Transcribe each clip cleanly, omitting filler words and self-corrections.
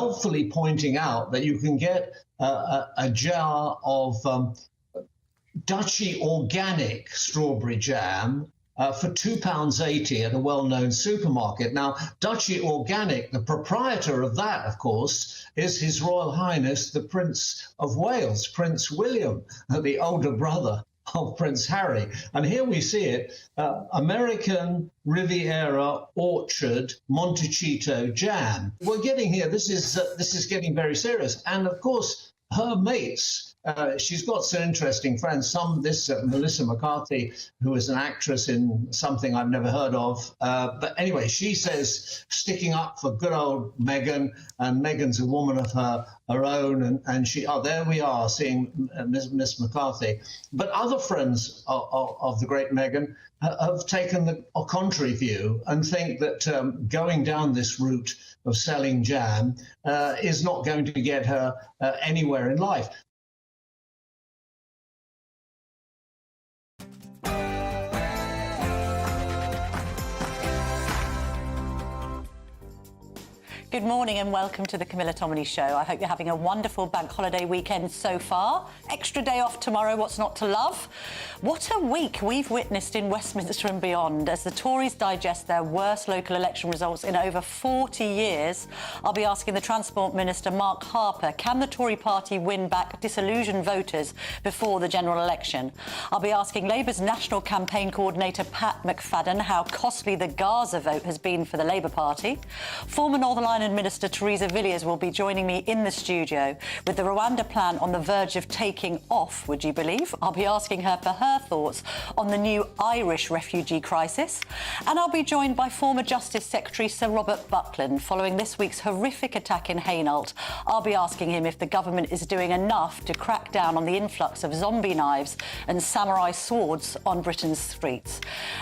helpfully pointing out that you can get a jar of Dutchy organic strawberry jam for £2.80 at a well-known supermarket. Now, Dutchy Organic, the proprietor of that, of course, is His Royal Highness, the Prince of Wales, Prince William, the older brother of Prince Harry. And here we see it, American Riviera Orchard Montecito jam. We're getting here, this is getting very serious. And of course, her mates, she's got some interesting friends. Melissa McCarthy, who is an actress in something I've never heard of. But anyway, she says sticking up for good old Meghan, and Meghan's a woman of her own. And she, there we are seeing Miss McCarthy. But other friends of the great Meghan have taken a contrary view and think that going down this route of selling jam is not going to get her anywhere in life. Good morning and welcome to the Camilla Tominey Show. I hope you're having a wonderful bank holiday weekend so far. Extra day off tomorrow, what's not to love? What a week we've witnessed in Westminster and beyond as the Tories digest their worst local election results in over 40 years. I'll be asking the Transport Minister, Mark Harper, can the Tory party win back disillusioned voters before the general election? I'll be asking Labour's National Campaign Coordinator, Pat McFadden, how costly the Gaza vote has been for the Labour Party. Former Northern Ireland Minister Theresa Villiers will be joining me in the studio with the Rwanda plan on the verge of taking off, would you believe? I'll be asking her for her thoughts on the new Irish refugee crisis. And I'll be joined by former Justice Secretary Sir Robert Buckland following this week's horrific attack in Hainault. I'll be asking him if the government is doing enough to crack down on the influx of zombie knives and samurai swords on Britain's streets.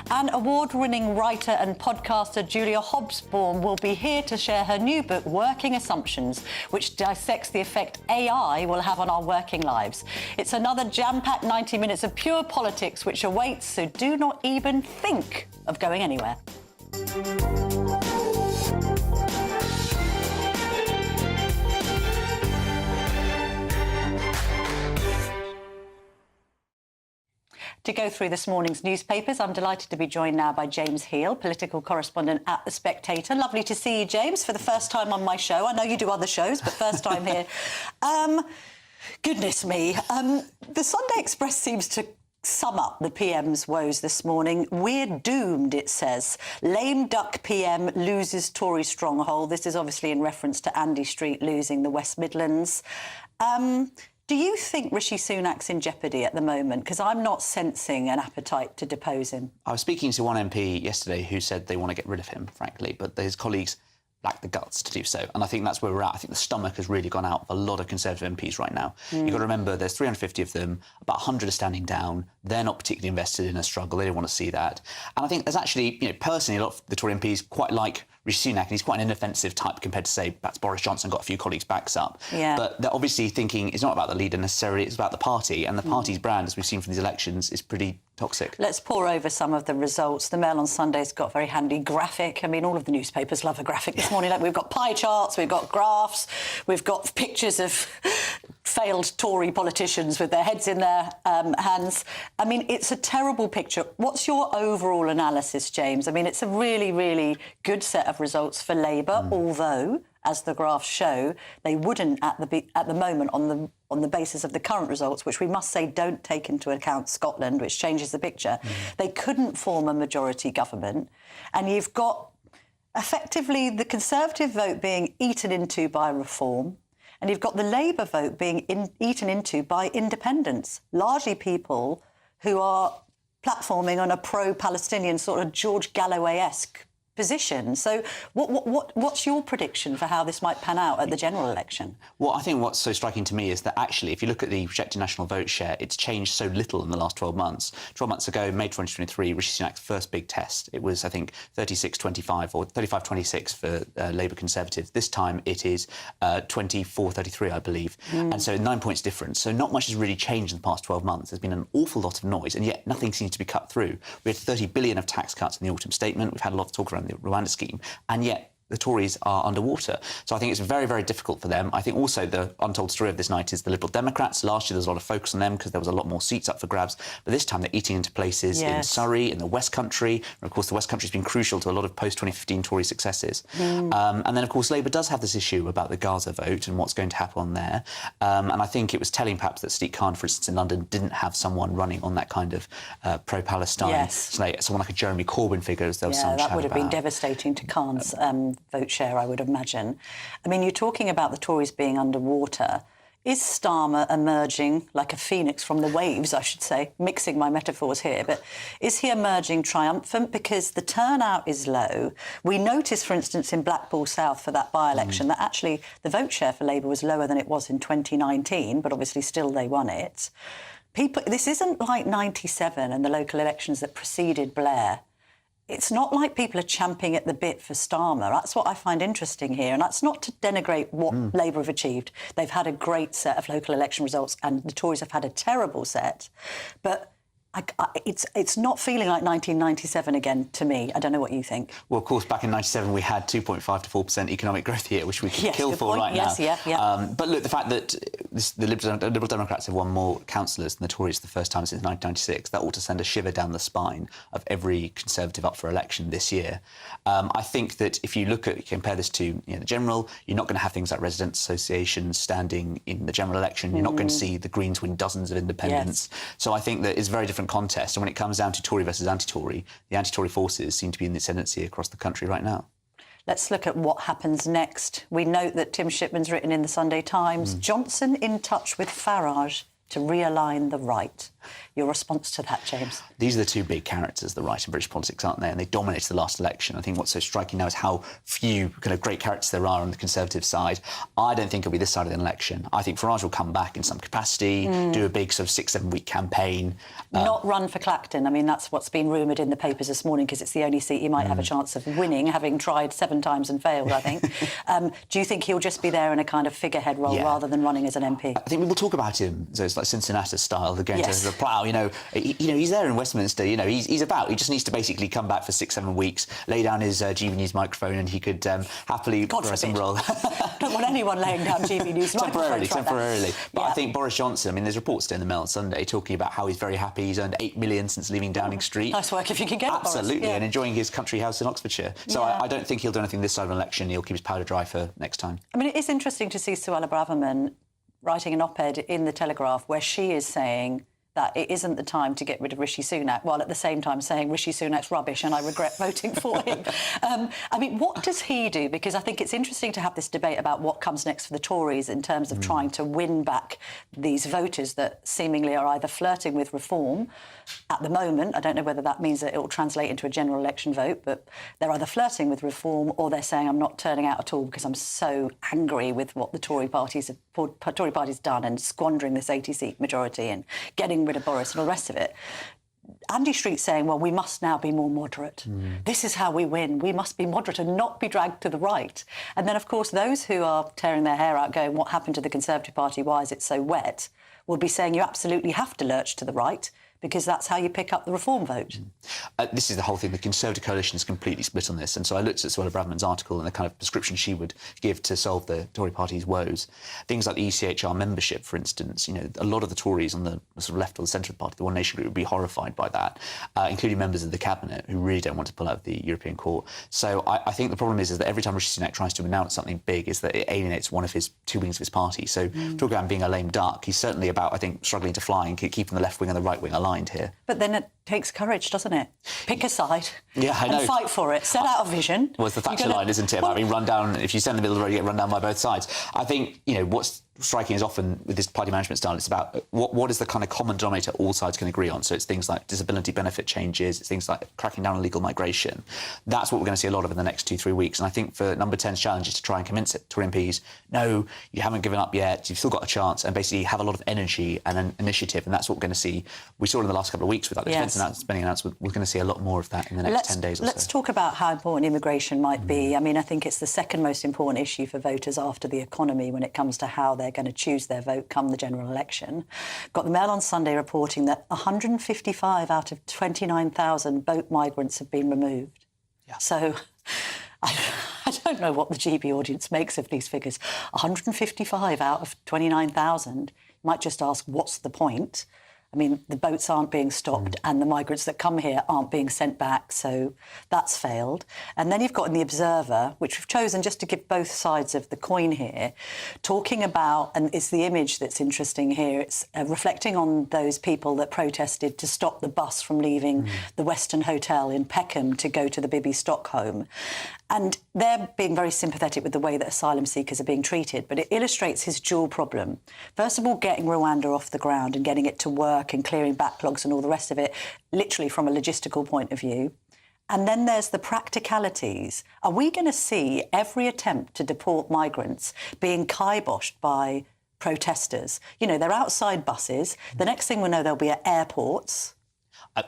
And award-winning writer and podcaster Julia Hobsbawm will be here to share her new book, Working Assumptions, which dissects the effect AI will have on our working lives. It's another jam-packed 90 minutes of pure politics which awaits, so do not even think of going anywhere. To go through this morning's newspapers, I'm delighted to be joined now by James Heal, political correspondent at The Spectator. Lovely to see you, James, for the first time on my show. I know you do other shows, but first time here. Goodness me. The Sunday Express seems to sum up the PM's woes this morning. We're doomed, it says. Lame duck PM loses Tory stronghold. This is obviously in reference to Andy Street losing the West Midlands. Do you think Rishi Sunak's in jeopardy at the moment? Because I'm not sensing an appetite to depose him. I was speaking to one MP yesterday who said they want to get rid of him, frankly, but his colleagues lack the guts to do so. And I think that's where we're at. I think the stomach has really gone out of a lot of Conservative MPs right now. You've got to remember there's 350 of them, about 100 are standing down. They're not particularly invested in a struggle. They don't want to see that. And I think there's actually, personally, a lot of the Tory MPs quite like Rishi Sunak, and he's quite an inoffensive type compared to, say, perhaps Boris Johnson got a few colleagues' backs up. Yeah. But they're obviously thinking it's not about the leader necessarily, it's about the party. And the party's brand, as we've seen from these elections, is pretty toxic. Let's pore over some of the results. The Mail on Sunday's got a very handy graphic. I mean, all of the newspapers love a graphic this morning. Like, we've got pie charts, we've got graphs, we've got pictures of failed Tory politicians with their heads in their hands. I mean, it's a terrible picture. What's your overall analysis, James? I mean, it's a really, really good set of results for Labour, although, as the graphs show, they wouldn't at the moment on the basis of the current results, which we must say don't take into account Scotland, which changes the picture. They couldn't form a majority government, and you've got effectively the Conservative vote being eaten into by reform, and you've got the Labour vote being eaten into by independents, largely people who are platforming on a pro-Palestinian sort of George Galloway-esque position. So what's your prediction for how this might pan out at the general election? Well, I think what's so striking to me is that actually, if you look at the projected national vote share, it's changed so little in the last 12 months. 12 months ago, May 2023, Rishi Sunak's first big test, it was, I think, 36-25 or 35-26 for Labour Conservative. This time it is 24-33, I believe. And so 9 points difference. So not much has really changed in the past 12 months. There's been an awful lot of noise, and yet nothing seems to be cut through. We had 30 billion of tax cuts in the autumn statement. We've had a lot of talk around the Rwanda scheme, and yet the Tories are underwater. So I think it's very, very difficult for them. I think also the untold story of this night is the Liberal Democrats. Last year there was a lot of focus on them because there was a lot more seats up for grabs. But this time they're eating into places in Surrey, in the West Country. And of course, the West Country has been crucial to a lot of post-2015 Tory successes. And then, of course, Labour does have this issue about the Gaza vote and what's going to happen on there. And I think it was telling perhaps that Sadiq Khan, for instance, in London, didn't have someone running on that kind of pro-Palestine. Someone like a Jeremy Corbyn figure, as there was some chat that would have about. been devastating to Khan's vote share, I would imagine. I mean, you're talking about the Tories being underwater. Is Starmer emerging like a phoenix from the waves, I should say, mixing my metaphors here, but is he emerging triumphant? Because the turnout is low. We noticed, for instance, in Blackpool South for that by-election that actually the vote share for Labour was lower than it was in 2019, but obviously still they won it. This isn't like 97 and the local elections that preceded Blair. It's not like people are champing at the bit for Starmer. That's what I find interesting here. And that's not to denigrate what Labour have achieved. They've had a great set of local election results and the Tories have had a terrible set. But it's not feeling like 1997 again to me. I don't know what you think. Well, of course, back in 97 we had 2.5 to 4% economic growth here, which we could kill for right now. But look, the fact that the Liberal Democrats have won more councillors than the Tories for the first time since 1996, that ought to send a shiver down the spine of every Conservative up for election this year. I think that if you compare this to the general, you're not going to have things like residents' associations standing in the general election. You're not going to see the Greens win dozens of independents. So I think that it's a very different contest. And when it comes down to Tory versus anti-Tory, the anti-Tory forces seem to be in the ascendancy across the country right now. Let's look at what happens next. We note that Tim Shipman's written in the Sunday Times, Johnson in touch with Farage to realign the right. Your response to that, James? These are the two big characters, the right in British politics, aren't they? And they dominated the last election. I think what's so striking now is how few kind of great characters there are on the Conservative side. I don't think it'll be this side of the election. I think Farage will come back in some capacity, do a big sort of 6-7 week campaign. Not run for Clacton. I mean, that's what's been rumoured in the papers this morning because it's the only seat he might have a chance of winning, having tried 7 times and failed, I think. Do you think he'll just be there in a kind of figurehead role rather than running as an MP? I think we will talk about him. So it's like Cincinnati style. They're going to the plough. He's there in Westminster. He's about. He just needs to basically come back for 6-7 weeks, lay down his GB News microphone, and he could happily press and roll. Don't want anyone laying down GB News temporarily. But Yeah. I think Boris Johnson. I mean, there's reports today in the Mail on Sunday talking about how he's very happy. He's earned 8 million since leaving Downing Street. Nice work if you can get it, Absolutely, Boris. and enjoying his country house in Oxfordshire. So I don't think he'll do anything this side of an election. He'll keep his powder dry for next time. I mean, it is interesting to see Suella Braverman writing an op-ed in The Telegraph where she is saying that it isn't the time to get rid of Rishi Sunak, while at the same time saying Rishi Sunak's rubbish and I regret voting for him. I mean, what does he do? Because I think it's interesting to have this debate about what comes next for the Tories in terms of trying to win back these voters that seemingly are either flirting with reform at the moment. I don't know whether that means that it will translate into a general election vote, but they're either flirting with reform or they're saying I'm not turning out at all because I'm so angry with what the Tory party's done and squandering this 80-seat majority and getting rid of Boris and all the rest of it. Andy Street's saying, well, we must now be more moderate. This is how we win. We must be moderate and not be dragged to the right. And then, of course, those who are tearing their hair out going, what happened to the Conservative Party? Why is it so wet? Will be saying you absolutely have to lurch to the right because that's how you pick up the reform vote. This is the whole thing. The Conservative coalition is completely split on this. And so I looked at Suella Braverman's article and the kind of prescription she would give to solve the Tory party's woes. Things like the ECHR membership, for instance. A lot of the Tories on the sort of left or the centre of the party, the One Nation group, would be horrified by that, including members of the cabinet who really don't want to pull out of the European Court. So I think the problem is that every time Rishi Sunak tries to announce something big is that it alienates one of his 2 wings of his party. So talking about being a lame duck, he's certainly about, I think, struggling to fly and keeping the left wing and the right wing aligned here. But then it takes courage, doesn't it? Pick a side and fight for it. Set out a vision. Well, it's the Thatcher line, isn't it? About being run down. If you stand in the middle of the road, you get run down by both sides. I think, what's striking is often with this party management style, it's about what is the kind of common denominator all sides can agree on. So it's things like disability benefit changes, it's things like cracking down on illegal migration. That's what we're going to see a lot of in the next 2-3 weeks. And I think for Number 10's challenge is to try and convince Tory MPs, no, you haven't given up yet, you've still got a chance, and basically have a lot of energy and an initiative. And that's what we're going to see. We saw it in the last couple of weeks with that defence spending announcement. We're going to see a lot more of that in the next 10 days or so. Let's talk about how important immigration might be. I mean, I think it's the second most important issue for voters after the economy when it comes to how they're going to choose their vote come the general election. Got the Mail on Sunday reporting that 155 out of 29,000 boat migrants have been removed. Yeah. So I don't know what the GB audience makes of these figures. 155 out of 29,000. You might just ask, what's the point? I mean, the boats aren't being stopped and the migrants that come here aren't being sent back, so that's failed. And then you've got in The Observer, which we've chosen just to give both sides of the coin here, talking about, and it's the image that's interesting here, it's reflecting on those people that protested to stop the bus from leaving the Western Hotel in Peckham to go to the Bibi Stockholm. And they're being very sympathetic with the way that asylum seekers are being treated, but it illustrates his dual problem. First of all, getting Rwanda off the ground and getting it to work and clearing backlogs and all the rest of it, literally from a logistical point of view. And then there's the practicalities. Are we going to see every attempt to deport migrants being kiboshed by protesters? You know, they're outside buses. The next thing we know, they'll be at airports.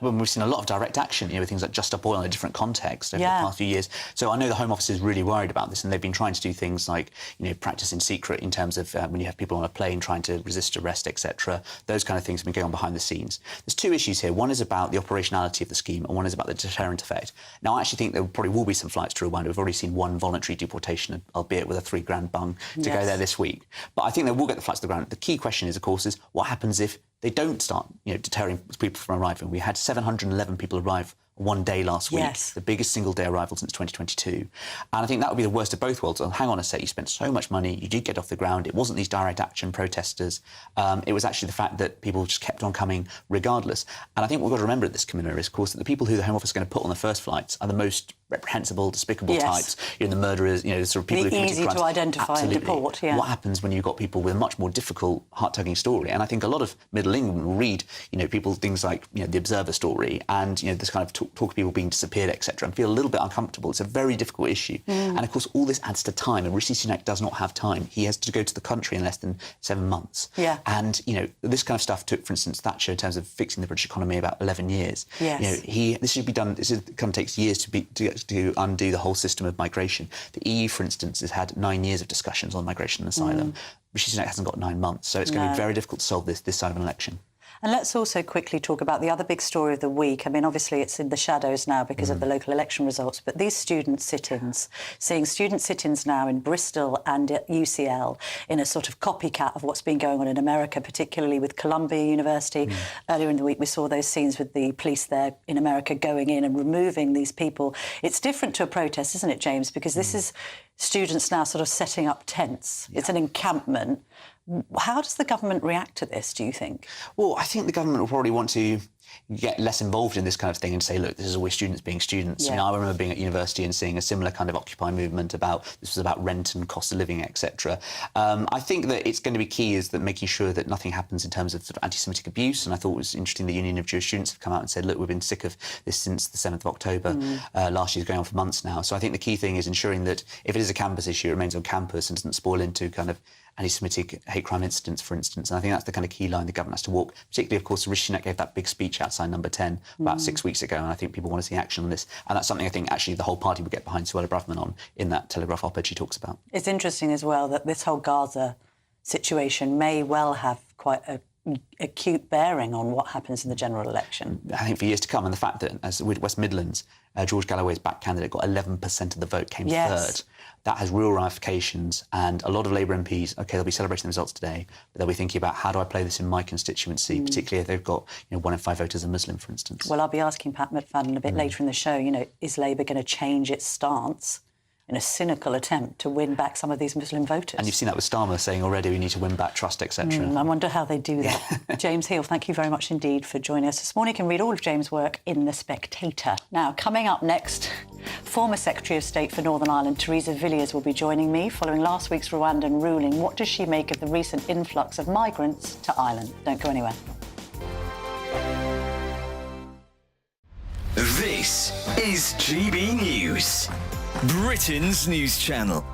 When we've seen a lot of direct action, with things like Just Stop Oil in a different context over the past few years. So I know the Home Office is really worried about this, and they've been trying to do things like, practice in secret in terms of when you have people on a plane trying to resist arrest, etc. Those kind of things have been going on behind the scenes. There's two issues here. One is about the operationality of the scheme, and one is about the deterrent effect. Now, I actually think there probably will be some flights to Rwanda. We've already seen one voluntary deportation, albeit with a $3,000 bung, to go there this week. But I think they will get the flights to the ground. The key question is, of course, is what happens if they don't start, deterring people from arriving. We had 711 people arrive one day last week, the biggest single-day arrival since 2022. And I think that would be the worst of both worlds. And hang on a sec, you spent so much money, you did get off the ground. It wasn't these direct action protesters. It was actually the fact that people just kept on coming regardless. And I think what we've got to remember at this, Camilla, is, of course, that the people who the Home Office is going to put on the first flights are the most reprehensible, despicable types, the murderers, the sort of people who committed crimes. Easy to identify and deport, What happens when you've got people with a much more difficult, heart-tugging story? And I think a lot of Middle England will read, people, things like, the Observer story and, this kind of talk of people being disappeared, etc., and feel a little bit uncomfortable. It's a very difficult issue. And, of course, all this adds to time, and Rishi Sunak does not have time. He has to go to the country in less than 7 months. And, this kind of stuff took, for instance, Thatcher, in terms of fixing the British economy, about 11 years. This should be done, this kind of takes years to undo the whole system of migration. The EU, for instance, has had 9 years of discussions on migration and asylum. Rishi Sunak hasn't got 9 months, so it's going to be very difficult to solve this side of an election. And let's also quickly talk about the other big story of the week. I mean, obviously it's in the shadows now because of the local election results, but these student sit-ins, seeing student sit-ins now in Bristol and at UCL in a sort of copycat of what's been going on in America, particularly with Columbia University. Earlier in the week, we saw those scenes with the police there in America going in and removing these people. It's different to a protest, isn't it, James? Because this is students now sort of setting up tents. It's an encampment. How does the government react to this, do you think? Well, I think the government will probably want to get less involved in this kind of thing and say, look, this is always students being students. I remember being at university and seeing a similar kind of Occupy movement this was about rent and cost of living, etc. I think that it's going to be key is that making sure that nothing happens in terms of sort of anti-Semitic abuse. And I thought it was interesting the Union of Jewish Students have come out and said, look, we've been sick of this since the 7th of October last year, going on for months now. So I think the key thing is ensuring that if it is a campus issue, it remains on campus and doesn't spoil into kind of anti-Semitic hate crime incidents, for instance. And I think that's the kind of key line the government has to walk. Particularly, of course, Rishi Sunak gave that big speech outside Number 10 about 6 weeks ago, and I think people want to see action on this. And that's something I think actually the whole party will get behind Suella Braverman on in that Telegraph op-ed she talks about. It's interesting as well that this whole Gaza situation may well have quite a acute bearing on what happens in the general election. I think for years to come, and the fact that, as with West Midlands, George Galloway's back candidate got 11% of the vote, came third. That has real ramifications, and a lot of Labour MPs, OK, they'll be celebrating the results today, but they'll be thinking about how do I play this in my constituency, particularly if they've got 1 in 5 voters are Muslim, for instance. Well, I'll be asking Pat McFadden a bit later in the show, is Labour going to change its stance in a cynical attempt to win back some of these Muslim voters? And you've seen that with Starmer saying already we need to win back trust, etc. I wonder how they do that. James Heal, thank you very much indeed for joining us this morning. You can read all of James' work in The Spectator. Now, coming up next, former Secretary of State for Northern Ireland, Theresa Villiers, will be joining me following last week's Rwandan ruling. What does she make of the recent influx of migrants to Ireland? Don't go anywhere. This is GB News, Britain's news channel.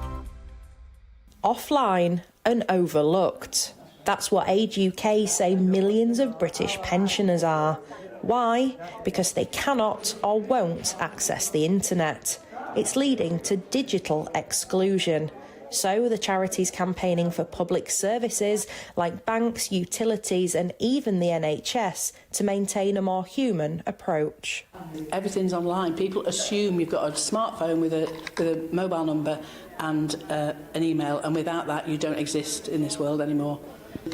Offline and overlooked. That's what Age UK say millions of British pensioners are. Why? Because they cannot or won't access the internet. It's leading to digital exclusion. So the charity's campaigning for public services like banks, utilities and even the NHS to maintain a more human approach. Everything's online. People assume you've got a smartphone with a mobile number and an email, and without that you don't exist in this world anymore.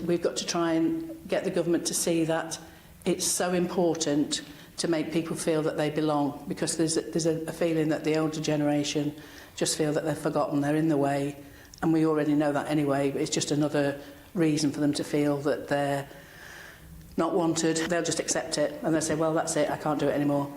We've got to try and get the government to see that it's so important to make people feel that they belong, because there's a feeling that the older generation just feel that they're forgotten, they're in the way, and we already know that anyway, but it's just another reason for them to feel that they're not wanted. They'll just accept it and they'll say, well, that's it, I can't do it anymore.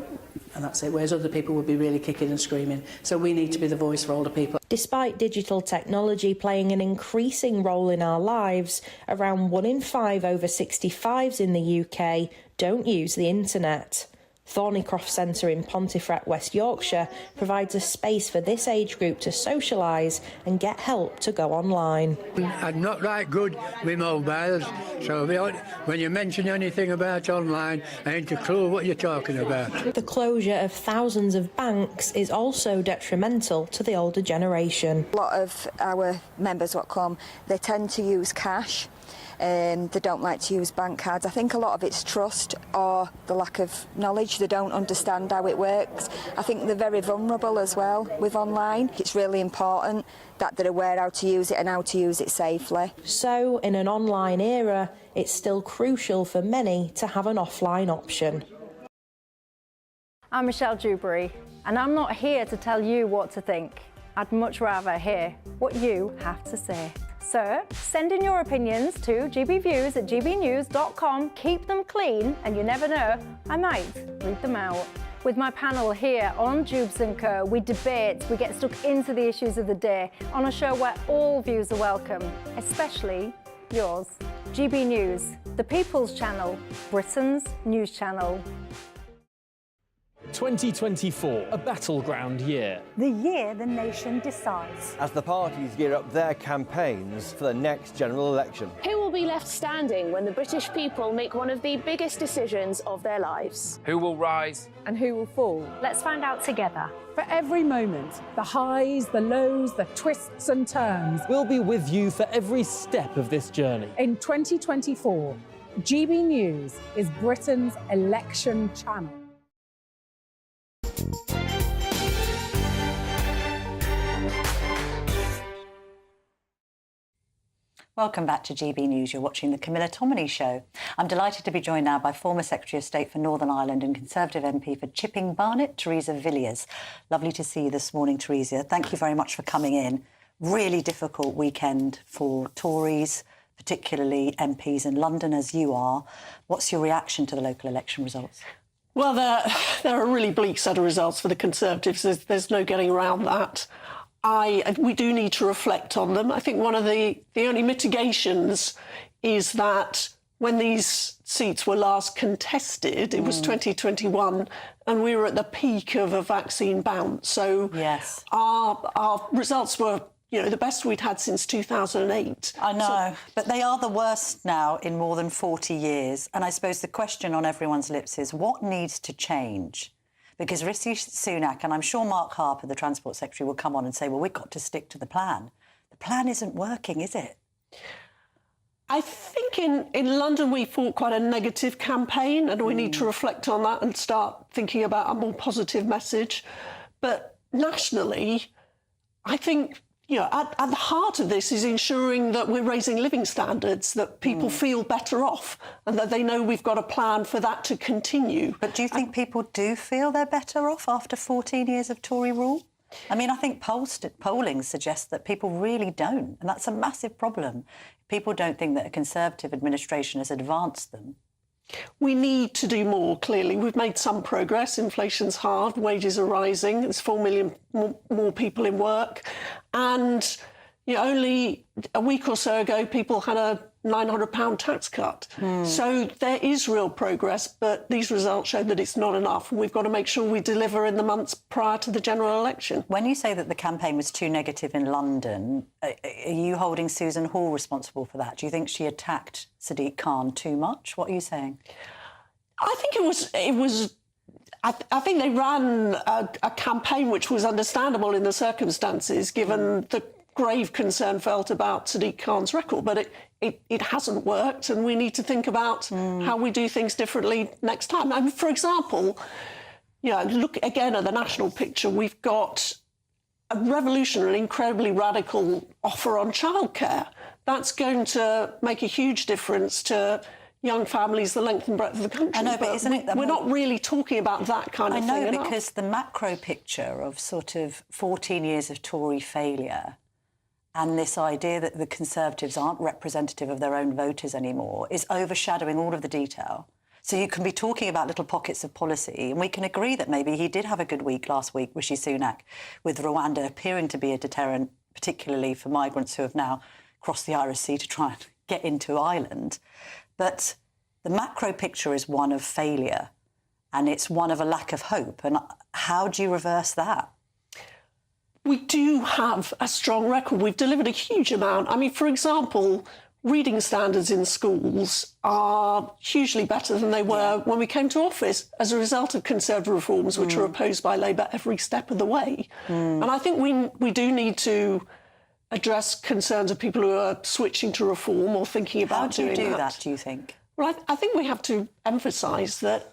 And that's it, whereas other people would be really kicking and screaming. So we need to be the voice for older people. Despite digital technology playing an increasing role in our lives, around 1 in 5 over 65s in the UK don't use the internet. Thornycroft Centre in Pontefract, West Yorkshire, provides a space for this age group to socialise and get help to go online. I'm not that good with mobiles, so when you mention anything about online, I ain't a clue what you're talking about. The closure of thousands of banks is also detrimental to the older generation. A lot of our members what come, they tend to use cash. They don't like to use bank cards. I think a lot of it's trust or the lack of knowledge. They don't understand how it works. I think they're very vulnerable as well with online. It's really important that they're aware how to use it and how to use it safely. So, in an online era, it's still crucial for many to have an offline option. I'm Michelle Dewberry, and I'm not here to tell you what to think. I'd much rather hear what you have to say. So, send in your opinions to gbviews@gbnews.com. Keep them clean, and you never know, I might read them out. With my panel here on Jubes & Co, we debate, we get stuck into the issues of the day on a show where all views are welcome, especially yours. GB News, the People's Channel, Britain's news channel. 2024, a battleground year. The year the nation decides. As the parties gear up their campaigns for the next general election. Who will be left standing when the British people make one of the biggest decisions of their lives? Who will rise? And who will fall? Let's find out together. For every moment, the highs, the lows, the twists and turns. We'll be with you for every step of this journey. In 2024, GB News is Britain's election channel. Welcome back to GB News. You're watching the Camilla Tominey Show. I'm delighted to be joined now by former Secretary of State for Northern Ireland and Conservative MP for Chipping Barnet, Theresa Villiers. Lovely to see you this morning, Theresa. Thank you very much for coming in. Really difficult weekend for Tories, particularly MPs in London, as you are. What's your reaction to the local election results? Well, they're a really bleak set of results for the Conservatives. There's no getting around that. We do need to reflect on them. I think one of the only mitigations is that when these seats were last contested, it was 2021, and we were at the peak of a vaccine bounce. So yes, our results were, the best we'd had since 2008. I know, but they are the worst now in more than 40 years. And I suppose the question on everyone's lips is, what needs to change? Because Rishi Sunak, and I'm sure Mark Harper, the Transport Secretary, will come on and say, well, we've got to stick to the plan. The plan isn't working, is it? I think in London we fought quite a negative campaign, and we need to reflect on that and start thinking about a more positive message. But nationally, I think, at the heart of this is ensuring that we're raising living standards, that people feel better off and that they know we've got a plan for that to continue. But do you think people do feel they're better off after 14 years of Tory rule? I mean, I think polling suggests that people really don't, and that's a massive problem. People don't think that a Conservative administration has advanced them. We need to do more, clearly. We've made some progress. Inflation's hard, wages are rising. There's 4 million more people in work. And only a week or so ago, people had a £900 tax cut. So there is real progress, but these results show that it's not enough. We've got to make sure we deliver in the months prior to the general election. When you say that the campaign was too negative in London, are you holding Susan Hall responsible for that? Do you think she attacked Sadiq Khan too much? What are you saying? I think it was. I think they ran a campaign which was understandable in the circumstances, given the grave concern felt about Sadiq Khan's record, but it hasn't worked, and we need to think about how we do things differently next time. I mean, for example, look again at the national picture. We've got a revolutionary, incredibly radical offer on childcare. That's going to make a huge difference to young families, the length and breadth of the country. I know, but isn't it... We're not really talking about that kind of thing I know, enough. because the macro picture of sort of 14 years of Tory failure and this idea that the Conservatives aren't representative of their own voters anymore is overshadowing all of the detail. So you can be talking about little pockets of policy, and we can agree that maybe he did have a good week last week, Rishi Sunak, with Rwanda appearing to be a deterrent, particularly for migrants who have now crossed the Irish Sea to try and get into Ireland. But the macro picture is one of failure, and it's one of a lack of hope. And how do you reverse that? We do have a strong record. We've delivered a huge amount. I mean, for example, reading standards in schools are hugely better than they were when we came to office as a result of Conservative reforms, which were opposed by Labour every step of the way. And I think we do need to address concerns of people who are switching to reform or thinking about doing that. How do you do that, do you think? Well, I think we have to emphasise that,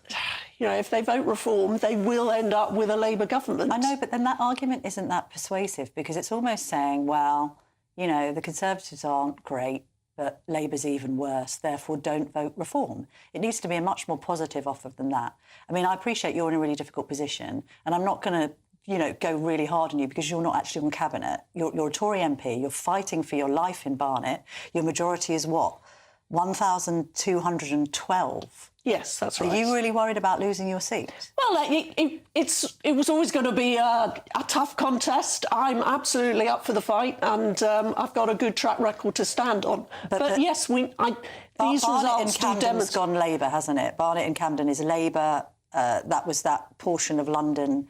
if they vote reform, they will end up with a Labour government. I know, but then that argument isn't that persuasive, because it's almost saying, well, the Conservatives aren't great, but Labour's even worse, therefore don't vote reform. It needs to be a much more positive offer than that. I mean, I appreciate you're in a really difficult position, and I'm not going to go really hard on you because you're not actually on cabinet. You're a Tory MP. You're fighting for your life in Barnet. Your majority is what? 1,212. Yes, that's right. Are you really worried about losing your seat? Well, it was always going to be a tough contest. I'm absolutely up for the fight, and I've got a good track record to stand on. But yes, these results do demonstrate. Camden's gone Labour, hasn't it? Barnet and Camden is Labour. That was that portion of London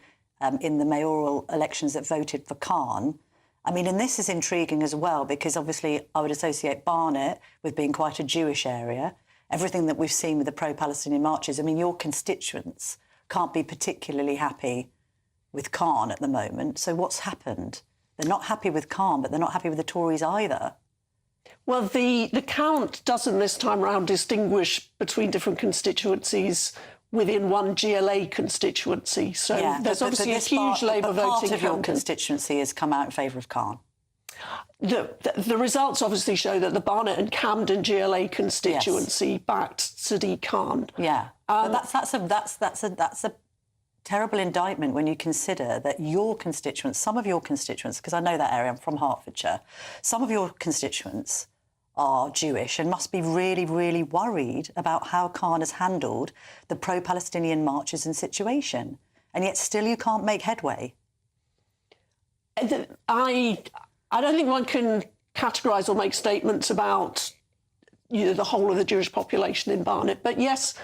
in the mayoral elections that voted for Khan. I mean, and this is intriguing as well, because obviously I would associate Barnet with being quite a Jewish area. Everything that we've seen with the pro-Palestinian marches, I mean, your constituents can't be particularly happy with Khan at the moment. So what's happened? They're not happy with Khan, but they're not happy with the Tories either. Well, the count doesn't this time round distinguish between different constituencies within one GLA constituency. So there's obviously a huge Labour voting. Part of your constituency has come out in favour of Khan. The results obviously show that the Barnet and Camden GLA constituency backed Sadiq Khan. Yeah, but that's a terrible indictment when you consider that your constituents, some of your constituents, because I know that area, I'm from Hertfordshire, some of your constituents are Jewish and must be really, really worried about how Khan has handled the pro-Palestinian marches and situation. And yet still you can't make headway. I don't think one can categorise or make statements about the whole of the Jewish population in Barnet. But yes,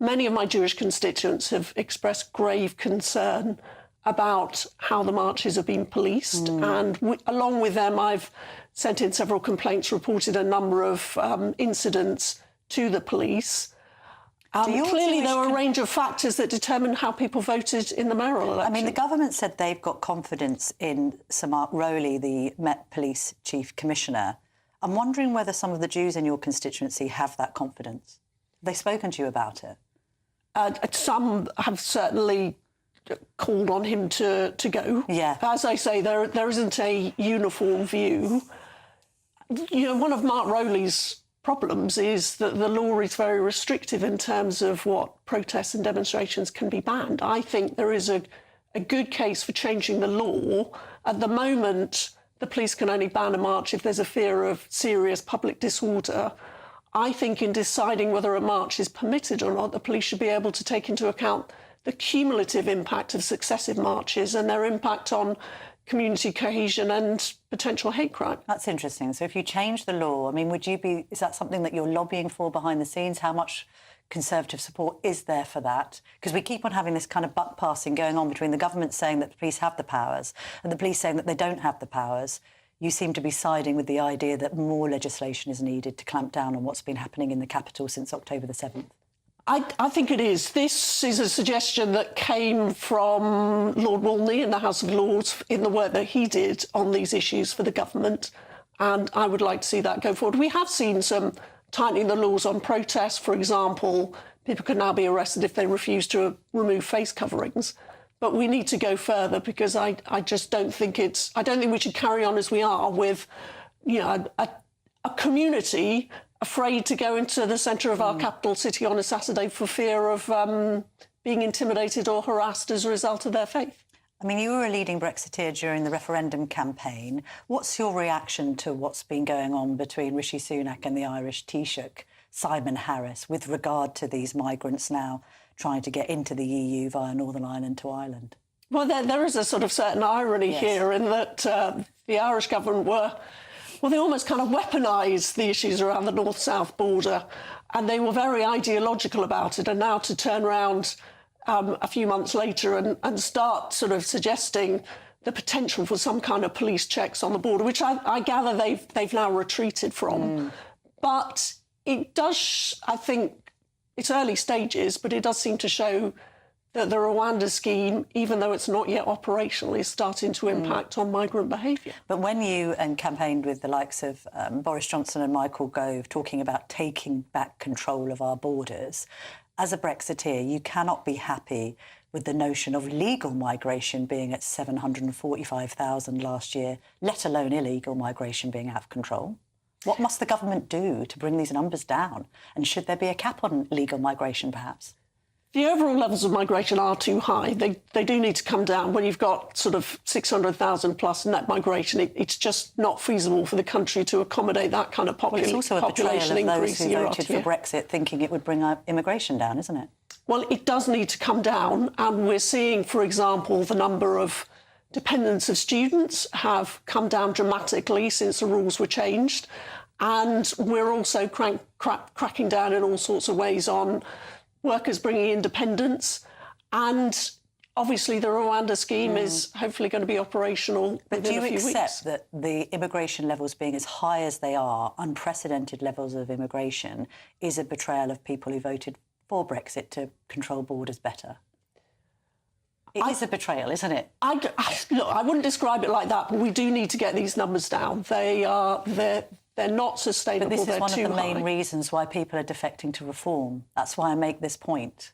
many of my Jewish constituents have expressed grave concern about how the marches have been policed. And along with them, I've sent in several complaints, reported a number of incidents to the police. Clearly, there were a range of factors that determine how people voted in the mayoral election. I mean, the government said they've got confidence in Sir Mark Rowley, the Met Police Chief Commissioner. I'm wondering whether some of the Jews in your constituency have that confidence. Have they spoken to you about it? Some have certainly called on him to go. Yeah. As I say, there isn't a uniform view. One of Mark Rowley's problems is that the law is very restrictive in terms of what protests and demonstrations can be banned. I think there is a good case for changing the law. At the moment, the police can only ban a march if there's a fear of serious public disorder. I think in deciding whether a march is permitted or not, the police should be able to take into account the cumulative impact of successive marches and their impact on community cohesion and potential hate crime. That's interesting. So if you change the law, I mean, is that something that you're lobbying for behind the scenes? How much Conservative support is there for that? Because we keep on having this kind of buck passing going on between the government saying that the police have the powers and the police saying that they don't have the powers. You seem to be siding with the idea that more legislation is needed to clamp down on what's been happening in the capital since October the 7th. I think it is. This is a suggestion that came from Lord Wolney in the House of Lords in the work that he did on these issues for the government, and I would like to see that go forward. We have seen some tightening the laws on protest. For example, people can now be arrested if they refuse to remove face coverings. But we need to go further, because I just don't think I don't think we should carry on as we are with, you know, a community afraid to go into the centre of our capital city on a Saturday for fear of being intimidated or harassed as a result of their faith. I mean, you were a leading Brexiteer during the referendum campaign. What's your reaction to what's been going on between Rishi Sunak and the Irish Taoiseach, Simon Harris, with regard to these migrants now trying to get into the EU via Northern Ireland to Ireland? Well, there is a sort of certain irony here in that the Irish government they almost kind of weaponised the issues around the north-south border, and they were very ideological about it. And now to turn around a few months later and start sort of suggesting the potential for some kind of police checks on the border, which I gather they've now retreated from. But it does, I think, it's early stages, but it does seem to show that the Rwanda scheme, even though it's not yet operational, is starting to impact on migrant behaviour. But when you campaigned with the likes of Boris Johnson and Michael Gove talking about taking back control of our borders, as a Brexiteer, you cannot be happy with the notion of legal migration being at 745,000 last year, let alone illegal migration being out of control. What must the government do to bring these numbers down? And should there be a cap on legal migration, perhaps? The overall levels of migration are too high. They do need to come down. When you've got sort of 600,000 plus net migration, it's just not feasible for the country to accommodate that kind of population increase. Well, it's also a betrayal of those who voted for Brexit, thinking it would bring immigration down, isn't it? Well, it does need to come down, and we're seeing, for example, the number of dependents of students have come down dramatically since the rules were changed, and we're also cracking down in all sorts of ways on workers bringing in dependents, and obviously the Rwanda scheme is hopefully going to be operational within a few weeks. But do you accept that the immigration levels being as high as they are, unprecedented levels of immigration, is a betrayal of people who voted for Brexit to control borders better? It is a betrayal, isn't it? Look, I wouldn't describe it like that, but we do need to get these numbers down. They're not sustainable. But this is one of the high. main reasons why people are defecting to reform. That's why I make this point.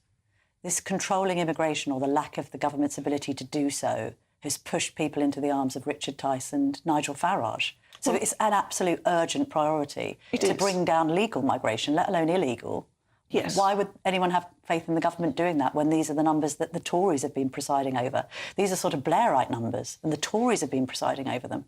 This controlling immigration, or the lack of the government's ability to do so, has pushed people into the arms of Richard Tice and Nigel Farage. So it's an absolute urgent priority to bring down legal migration, let alone illegal. Yes. Why would anyone have faith in the government doing that when these are the numbers that the Tories have been presiding over? These are sort of Blairite numbers, and the Tories have been presiding over them.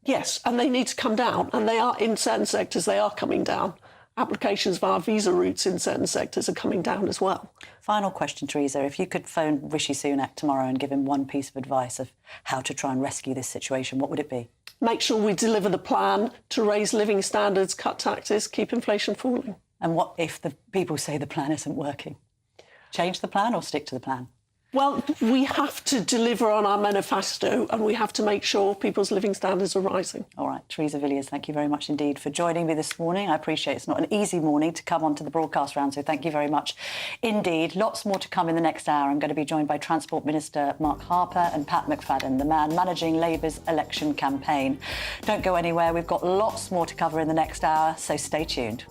Yes, and they need to come down, and they are, in certain sectors, they are coming down. Applications via visa routes in certain sectors are coming down as well. Final question, Theresa. If you could phone Rishi Sunak tomorrow and give him one piece of advice of how to try and rescue this situation, what would it be? Make sure we deliver the plan to raise living standards, cut taxes, keep inflation falling. And what if the people say the plan isn't working? Change the plan or stick to the plan? Well, we have to deliver on our manifesto, and we have to make sure people's living standards are rising. All right, Theresa Villiers, thank you very much indeed for joining me this morning. I appreciate it's not an easy morning to come onto the broadcast round, so thank you very much indeed. Lots more to come in the next hour. I'm going to be joined by Transport Minister Mark Harper and Pat McFadden, the man managing Labour's election campaign. Don't go anywhere. We've got lots more to cover in the next hour, so stay tuned.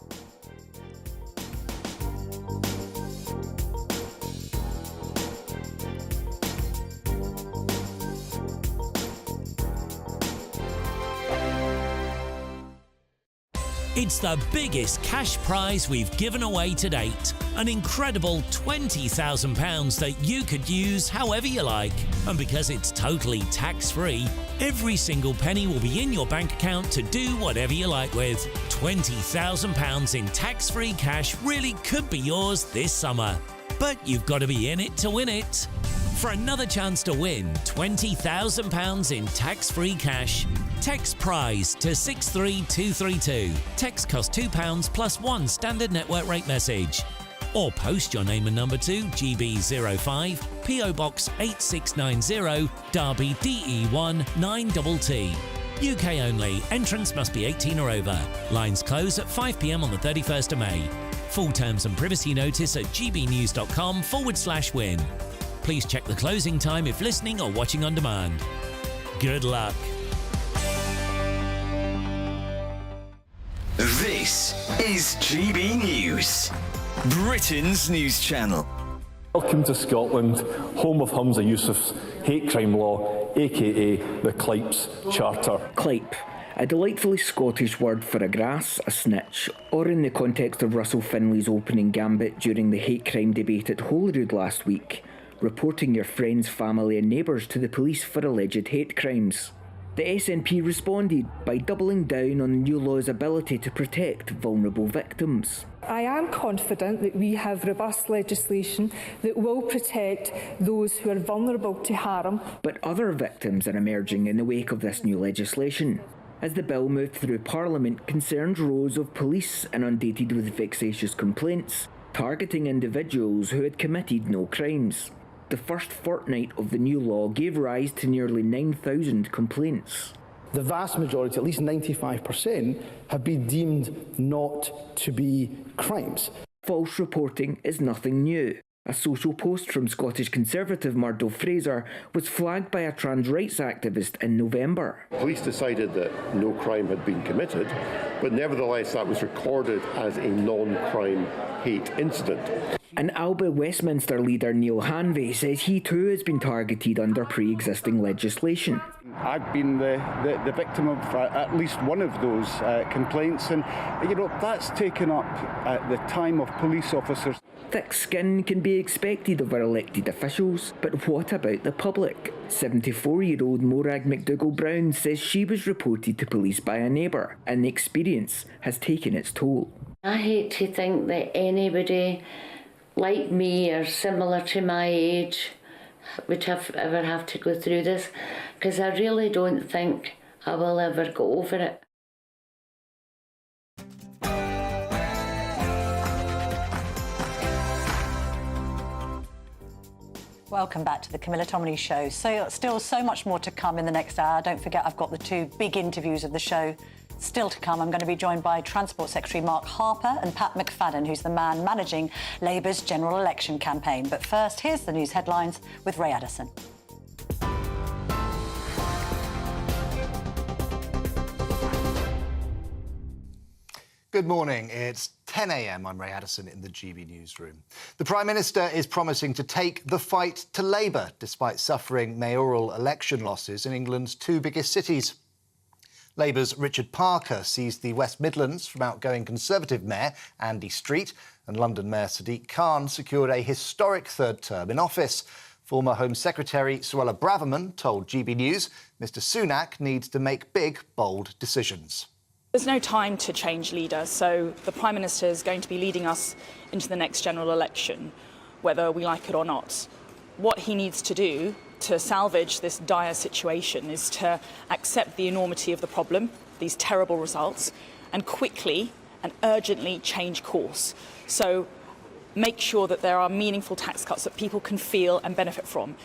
It's the biggest cash prize we've given away to date. An incredible £20,000 that you could use however you like. And because it's totally tax-free, every single penny will be in your bank account to do whatever you like with. £20,000 in tax-free cash really could be yours this summer. But you've got to be in it to win it. For another chance to win £20,000 in tax-free cash, text PRIZE to 63232. Text costs £2 plus one standard network rate message. Or post your name and number to GB05, PO Box 8690, Derby DE1 9TT. UK only. Entrance must be 18 or over. Lines close at 5 p.m. on the 31st of May. Full terms and privacy notice at gbnews.com/win. Please check the closing time if listening or watching on demand. Good luck. This is GB News, Britain's news channel. Welcome to Scotland, home of Hamza Yousaf's hate crime law, aka the Clype's Charter. Clype, a delightfully Scottish word for a grass, a snitch, or in the context of Russell Finley's opening gambit during the hate crime debate at Holyrood last week, reporting your friends, family and neighbours to the police for alleged hate crimes. The SNP responded by doubling down on the new law's ability to protect vulnerable victims. I am confident that we have robust legislation that will protect those who are vulnerable to harm. But other victims are emerging in the wake of this new legislation. As the bill moved through Parliament, concerns rose of police inundated with vexatious complaints, targeting individuals who had committed no crimes. The first fortnight of the new law gave rise to nearly 9,000 complaints. The vast majority, at least 95%, have been deemed not to be crimes. False reporting is nothing new. A social post from Scottish Conservative Murdo Fraser was flagged by a trans rights activist in November. Police decided that no crime had been committed, but nevertheless that was recorded as a non-crime hate incident. And Alba Westminster leader Neil Hanvey says he too has been targeted under pre-existing legislation. I've been the victim of at least one of those complaints, and that's taken up the time of police officers. Thick skin can be expected of our elected officials, but what about the public? 74-year-old Morag McDougall-Brown says she was reported to police by a neighbour, and the experience has taken its toll. I hate to think that anybody like me or similar to my age would ever have to go through this, because I really don't think I will ever go over it. Welcome back to the Camilla Tominey Show. So still so much more to come in the next hour. Don't forget, I've got the two big interviews of the show still to come. I'm going to be joined by Transport Secretary Mark Harper and Pat McFadden, who's the man managing Labour's general election campaign. But first, here's the news headlines with Ray Addison. Good morning. It's 10 a.m. I'm Ray Addison in the GB newsroom. The Prime Minister is promising to take the fight to Labour, despite suffering mayoral election losses in England's two biggest cities. Labour's Richard Parker seized the West Midlands from outgoing Conservative Mayor Andy Street, and London Mayor Sadiq Khan secured a historic third term in office. Former Home Secretary Suella Braverman told GB News Mr Sunak needs to make big, bold decisions. There's no time to change leader, so the Prime Minister is going to be leading us into the next general election, whether we like it or not. What he needs to do to salvage this dire situation is to accept the enormity of the problem, these terrible results, and quickly and urgently change course. So make sure that there are meaningful tax cuts that people can feel and benefit from.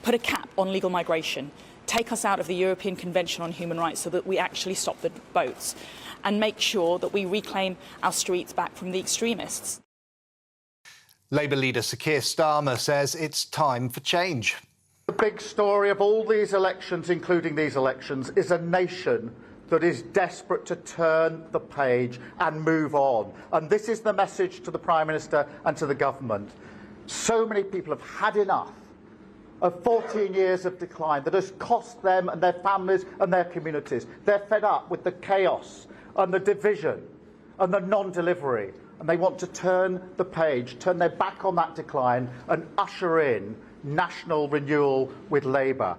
Put a cap on legal migration. Take us out of the European Convention on Human Rights so that we actually stop the boats, and make sure that we reclaim our streets back from the extremists. Labour leader Sir Keir Starmer says it's time for change. The big story of all these elections, including these elections, is a nation that is desperate to turn the page and move on. And this is the message to the Prime Minister and to the government. So many people have had enough of 14 years of decline that has cost them and their families and their communities. They're fed up with the chaos and the division and the non-delivery, and they want to turn the page, turn their back on that decline and usher in national renewal with Labour.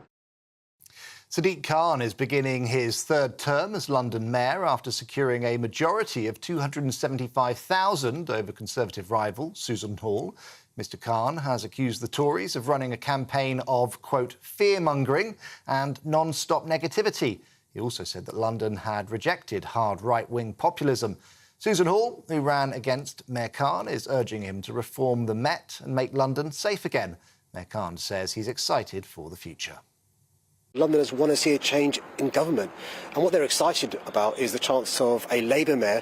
Sadiq Khan is beginning his third term as London Mayor after securing a majority of 275,000 over Conservative rival Susan Hall. Mr Khan has accused the Tories of running a campaign of, quote, fear-mongering and non-stop negativity. He also said that London had rejected hard right-wing populism. Susan Hall, who ran against Mayor Khan, is urging him to reform the Met and make London safe again. Mayor Khan says he's excited for the future. Londoners want to see a change in government, and what they're excited about is the chance of a Labour mayor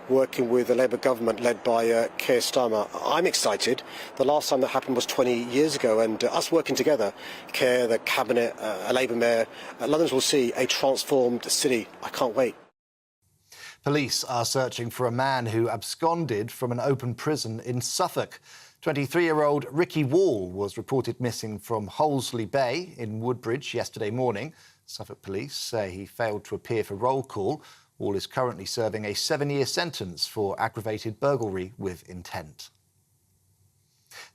working with a Labour government led by Keir Starmer. I'm excited. The last time that happened was 20 years ago, and us working together, Keir, the Cabinet, a Labour mayor, Londoners will see a transformed city. I can't wait. Police are searching for a man who absconded from an open prison in Suffolk. 23-year-old Ricky Wall was reported missing from Hollesley Bay in Woodbridge yesterday morning. Suffolk police say he failed to appear for roll call. Wall is currently serving a 7-year sentence for aggravated burglary with intent.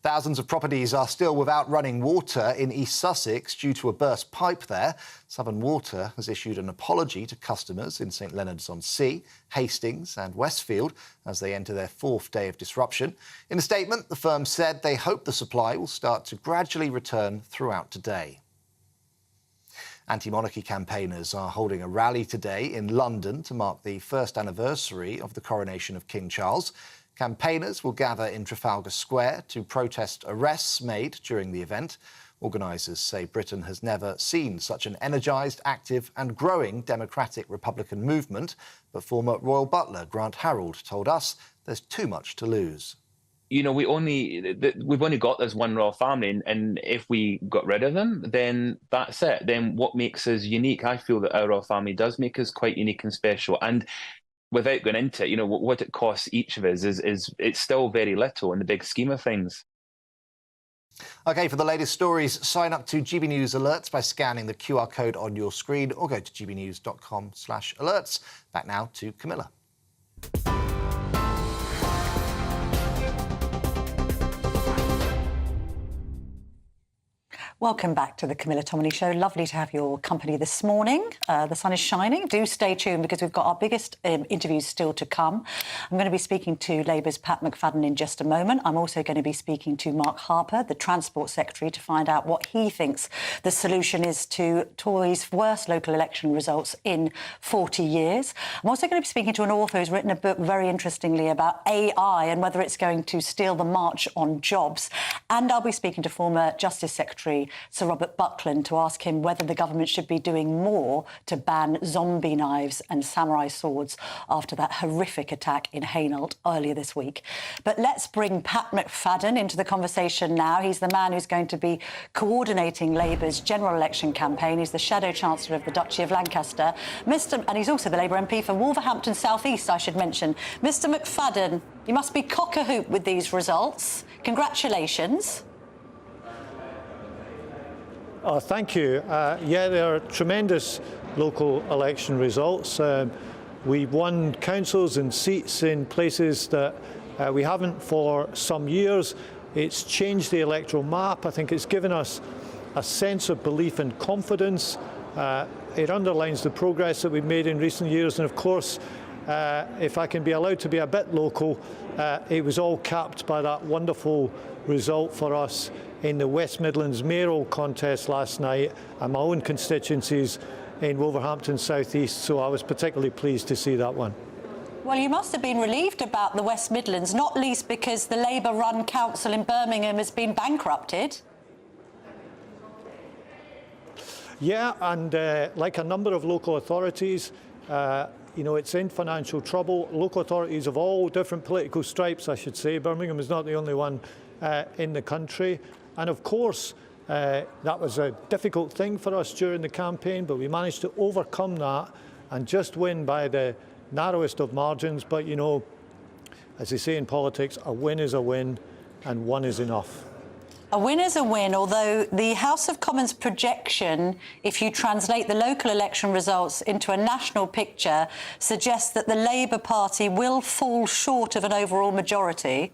Thousands of properties are still without running water in East Sussex due to a burst pipe there. Southern Water has issued an apology to customers in St Leonards-on-Sea, Hastings and Westfield as they enter their 4th day of disruption. In a statement, the firm said they hope the supply will start to gradually return throughout today. Anti-monarchy campaigners are holding a rally today in London to mark the 1st anniversary of the coronation of King Charles. Campaigners will gather in Trafalgar Square to protest arrests made during the event. Organisers say Britain has never seen such an energised, active and growing democratic Republican movement. But former Royal Butler Grant Harold told us there's too much to lose. You know, we've only got this one royal family, and if we got rid of them, then that's it. Then what makes us unique? I feel that our royal family does make us quite unique and special. And without going into it, you know, what it costs each of us is it's still very little in the big scheme of things. OK, for the latest stories, sign up to GB News Alerts by scanning the QR code on your screen or go to gbnews.com/alerts. Back now to Camilla. Welcome back to the Camilla Tominey Show. Lovely to have your company this morning. The sun is shining. Do stay tuned because we've got our biggest interviews still to come. I'm going to be speaking to Labour's Pat McFadden in just a moment. I'm also going to be speaking to Mark Harper, the Transport Secretary, to find out what he thinks the solution is to Tory's worst local election results in 40 years. I'm also going to be speaking to an author who's written a book very interestingly about AI and whether it's going to steal the march on jobs. And I'll be speaking to former Justice Secretary Sir Robert Buckland to ask him whether the government should be doing more to ban zombie knives and samurai swords after that horrific attack in Hainault earlier this week. But let's bring Pat McFadden into the conversation now. He's the man who's going to be coordinating Labour's general election campaign. He's the Shadow Chancellor of the Duchy of Lancaster. And he's also the Labour MP for Wolverhampton South East, I should mention. Mr McFadden, you must be cock-a-hoop with these results. Congratulations. Oh, thank you. Yeah, there are tremendous local election results. We've won councils and seats in places that we haven't for some years. It's changed the electoral map. I think it's given us a sense of belief and confidence. It underlines the progress that we've made in recent years. And of course, if I can be allowed to be a bit local, it was all capped by that wonderful result for us in the West Midlands mayoral contest last night and my own constituencies in Wolverhampton South East, so I was particularly pleased to see that one. Well, you must have been relieved about the West Midlands, not least because the Labour-run council in Birmingham has been bankrupted. Yeah, and like a number of local authorities, you know, it's in financial trouble. Local authorities of all different political stripes, I should say. Birmingham is not the only one in the country. And of course, that was a difficult thing for us during the campaign, but we managed to overcome that and just win by the narrowest of margins. But, you know, as they say in politics, a win is a win and one is enough. A win is a win, although the House of Commons projection, if you translate the local election results into a national picture, suggests that the Labour Party will fall short of an overall majority.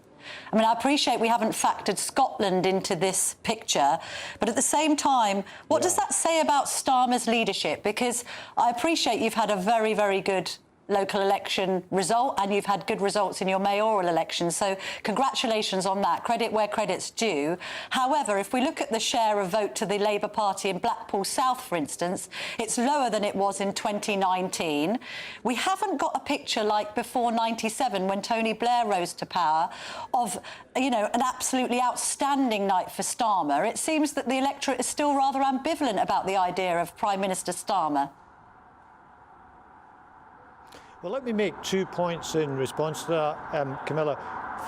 I mean, I appreciate we haven't factored Scotland into this picture, but at the same time, what does that say about Starmer's leadership? Because I appreciate you've had a very, very good local election result, and you've had good results in your mayoral election. So congratulations on that. Credit where credit's due. However, if we look at the share of vote to the Labour Party in Blackpool South, for instance, it's lower than it was in 2019. We haven't got a picture like before 97, when Tony Blair rose to power, of, you know, an absolutely outstanding night for Starmer. It seems that the electorate is still rather ambivalent about the idea of Prime Minister Starmer. Well, let me make 2 points in response to that, Camilla.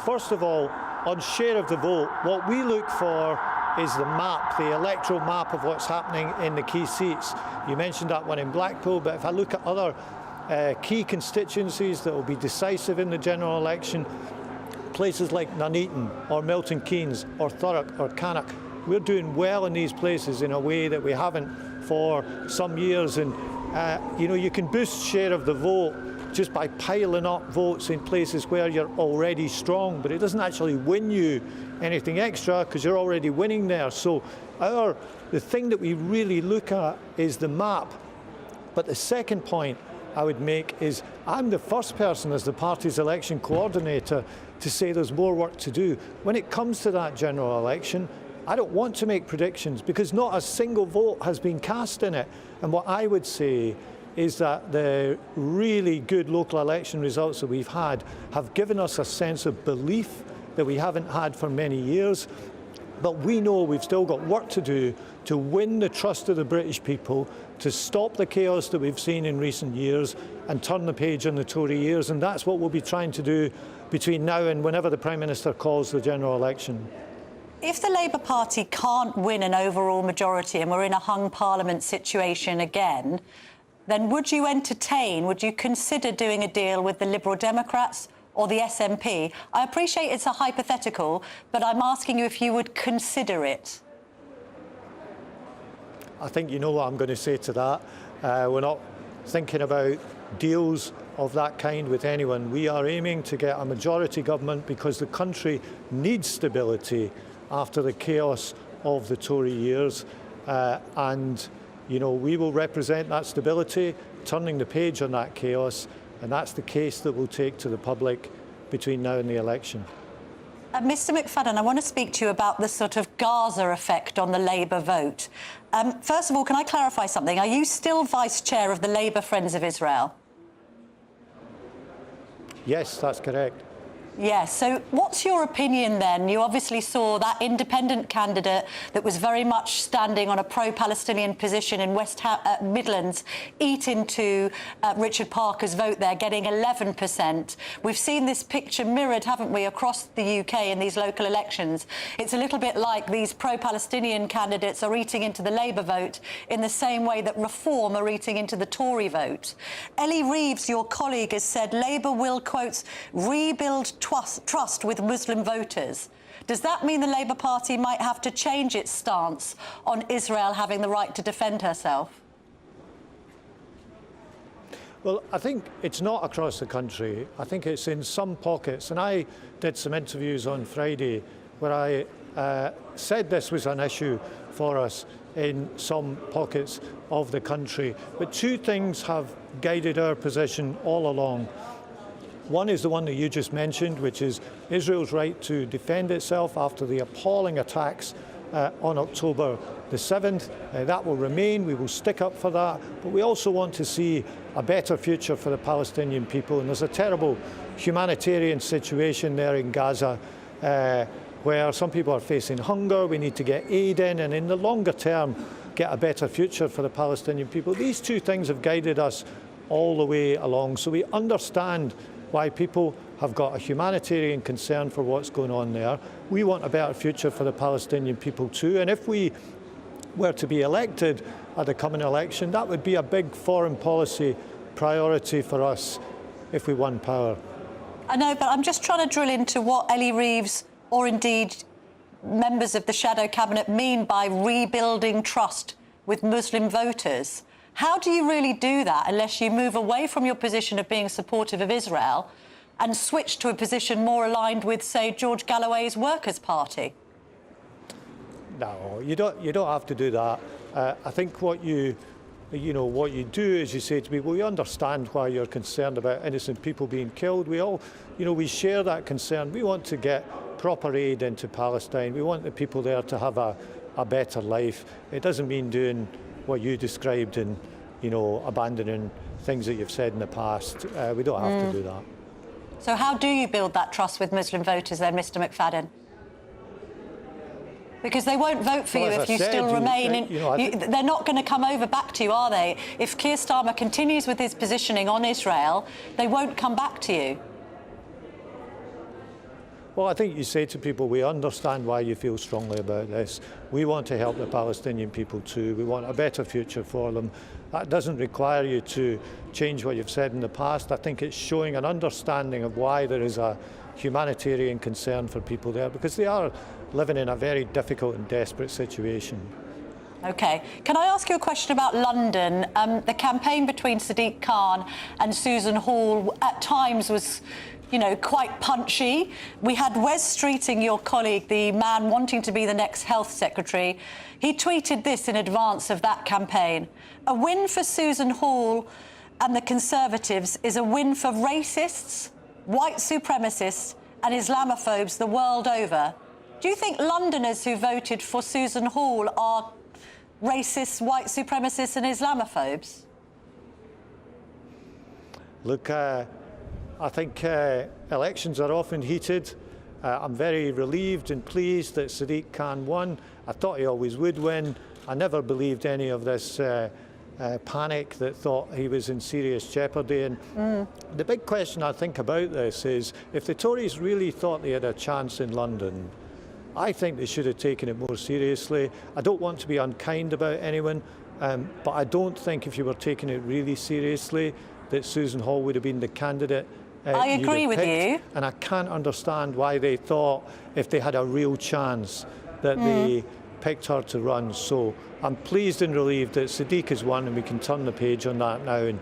First of all, on share of the vote, what we look for is the map, the electoral map of what's happening in the key seats. You mentioned that one in Blackpool, but if I look at other key constituencies that will be decisive in the general election, places like Nuneaton or Milton Keynes or Thurrock or Cannock, we're doing well in these places in a way that we haven't for some years. And you know, you can boost share of the vote just by piling up votes in places where you're already strong, but it doesn't actually win you anything extra because you're already winning there. So the thing that we really look at is the map. But the second point I would make is I'm the first person as the party's election coordinator to say there's more work to do. When it comes to that general election, I don't want to make predictions because not a single vote has been cast in it. And what I would say is that the really good local election results that we've had have given us a sense of belief that we haven't had for many years. But we know we've still got work to do to win the trust of the British people, to stop the chaos that we've seen in recent years and turn the page on the Tory years. And that's what we'll be trying to do between now and whenever the Prime Minister calls the general election. If the Labour Party can't win an overall majority and we're in a hung parliament situation again, then would you consider doing a deal with the Liberal Democrats or the SNP? I appreciate it's a hypothetical, but I'm asking you if you would consider it. I think you know what I'm going to say to that. We're not thinking about deals of that kind with anyone. We are aiming to get a majority government because the country needs stability after the chaos of the Tory years. And you know, we will represent that stability, turning the page on that chaos, and that's the case that we'll take to the public between now and the election. Mr McFadden, I want to speak to you about the sort of Gaza effect on the Labour vote. First of all, can I clarify something? Are you still Vice Chair of the Labour Friends of Israel? Yes, that's correct. Yes, so what's your opinion then? You obviously saw that independent candidate that was very much standing on a pro-Palestinian position in West Midlands eat into Richard Parker's vote there, getting 11%. We've seen this picture mirrored, haven't we, across the UK in these local elections. It's a little bit like these pro-Palestinian candidates are eating into the Labour vote in the same way that Reform are eating into the Tory vote. Ellie Reeves, your colleague, has said Labour will, quotes, rebuild trust with Muslim voters. Does that mean the Labour Party might have to change its stance on Israel having the right to defend herself? Well, I think it's not across the country. I think it's in some pockets. And I did some interviews on Friday where I said this was an issue for us in some pockets of the country. But two things have guided our position all along. One is the one that you just mentioned, which is Israel's right to defend itself after the appalling attacks on October the 7th. That will remain. We will stick up for that. But we also want to see a better future for the Palestinian people. And there's a terrible humanitarian situation there in Gaza where some people are facing hunger. We need to get aid in, and in the longer term, get a better future for the Palestinian people. These two things have guided us all the way along. So we understand why people have got a humanitarian concern for what's going on there. We want a better future for the Palestinian people too. And if we were to be elected at the coming election, that would be a big foreign policy priority for us if we won power. I know, but I'm just trying to drill into what Ellie Reeves, or indeed members of the shadow cabinet, mean by rebuilding trust with Muslim voters. How do you really do that unless you move away from your position of being supportive of Israel and switch to a position more aligned with, say, George Galloway's Workers' Party? No, you don't have to do that. I think what you you know, what you do is you say to people, we understand why you're concerned about innocent people being killed. We all, you know, we share that concern. We want to get proper aid into Palestine. We want the people there to have a better life. It doesn't mean doing what you described and, you know, abandoning things that you've said in the past. We don't have to do that. So how do you build that trust with Muslim voters then, Mr McFadden? Because they won't vote for you if you still remain in... they're not going to come over back to you, are they? If Keir Starmer continues with his positioning on Israel, they won't come back to you. Well, I think you say to people, we understand why you feel strongly about this. We want to help the Palestinian people too. We want a better future for them. That doesn't require you to change what you've said in the past. I think it's showing an understanding of why there is a humanitarian concern for people there, because they are living in a very difficult and desperate situation. OK. Can I ask you a question about London? The campaign between Sadiq Khan and Susan Hall at times was, you know, quite punchy. We had Wes Streeting, your colleague, the man wanting to be the next health secretary. He tweeted this in advance of that campaign. A win for Susan Hall and the Conservatives is a win for racists, white supremacists and Islamophobes the world over. Do you think Londoners who voted for Susan Hall are racists, white supremacists and Islamophobes? Look, I think elections are often heated. I'm very relieved and pleased that Sadiq Khan won. I thought he always would win. I never believed any of this panic that thought he was in serious jeopardy. And the big question I think about this is, if the Tories really thought they had a chance in London, I think they should have taken it more seriously. I don't want to be unkind about anyone, but I don't think if you were taking it really seriously that Susan Hall would have been the candidate. I agree with you. And I can't understand why they thought if they had a real chance that they picked her to run. So I'm pleased and relieved that Sadiq has won and we can turn the page on that now and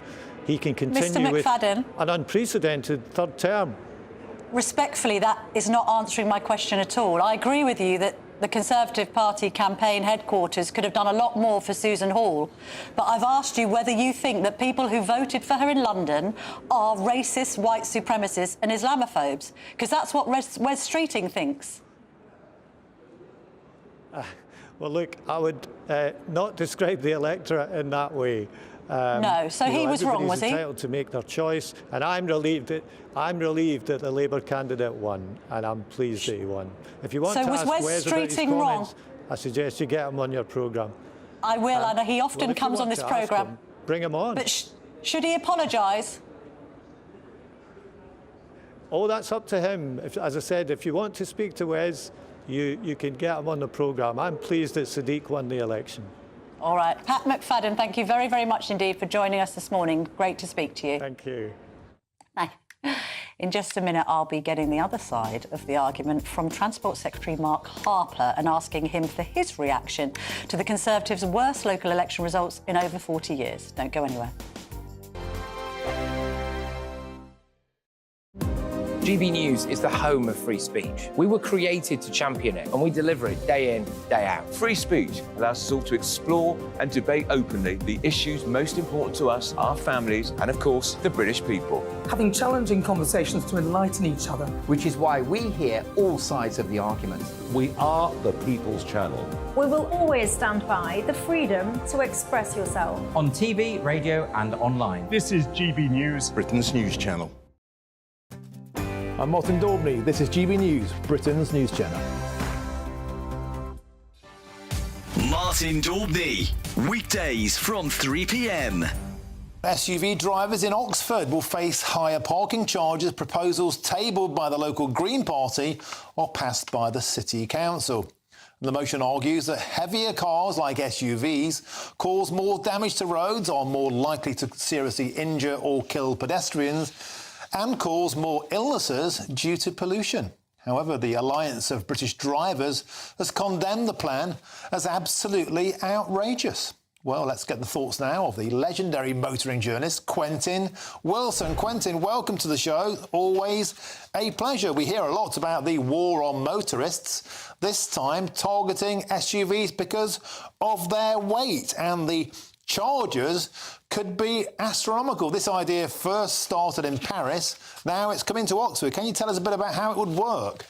he can continue with an unprecedented third term. Respectfully, that is not answering my question at all. I agree with you that the Conservative Party campaign headquarters could have done a lot more for Susan Hall, but I've asked you whether you think that people who voted for her in London are racist, white supremacists and Islamophobes, because that's what Wes Streeting thinks. Well, look, I would not describe the electorate in that way. No, so he was wrong, was he? Everybody's entitled to make their choice, and I'm relieved that the Labour candidate won, and I'm pleased that he won. If you want to ask Wes about his comments, I suggest you get him on your programme. I will, and he often comes on this programme. Bring him on. But should he apologise? Oh, that's up to him. As I said, if you want to speak to Wes, you can get him on the programme. I'm pleased that Sadiq won the election. All right. Pat McFadden, thank you very, very much indeed for joining us this morning. Great to speak to you. Thank you. In just a minute, I'll be getting the other side of the argument from Transport Secretary Mark Harper and asking him for his reaction to the Conservatives' worst local election results in over 40 years. Don't go anywhere. GB News is the home of free speech. We were created to champion it, and we deliver it day in, day out. Free speech allows us all to explore and debate openly the issues most important to us, our families, and of course, the British people. Having challenging conversations to enlighten each other. Which is why we hear all sides of the argument. We are the People's Channel. We will always stand by the freedom to express yourself. On TV, radio and online. This is GB News, Britain's news channel. I'm Martin Daubney. This is GB News, Britain's news channel. Martin Daubney, weekdays from 3 p.m. SUV drivers in Oxford will face higher parking charges. Proposals tabled by the local Green Party or passed by the City Council. The motion argues that heavier cars like SUVs cause more damage to roads, are more likely to seriously injure or kill pedestrians, and cause more illnesses due to pollution. However, the Alliance of British Drivers has condemned the plan as absolutely outrageous. Well, let's get the thoughts now of the legendary motoring journalist, Quentin Wilson. Quentin, welcome to the show. Always a pleasure. We hear a lot about the war on motorists, this time targeting SUVs because of their weight and the charges could be astronomical. This idea first started in Paris. Now it's coming to Oxford. Can you tell us a bit about how it would work?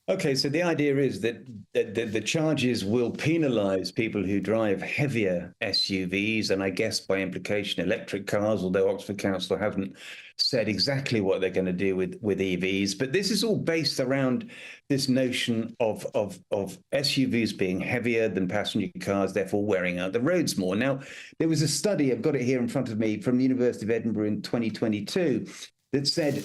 OK, so the idea is that the charges will penalise people who drive heavier SUVs and I guess by implication electric cars, although Oxford Council haven't said exactly what they're going to do with EVs. But this is all based around this notion of SUVs being heavier than passenger cars, therefore wearing out the roads more. Now, there was a study, I've got it here in front of me, from the University of Edinburgh in 2022 that said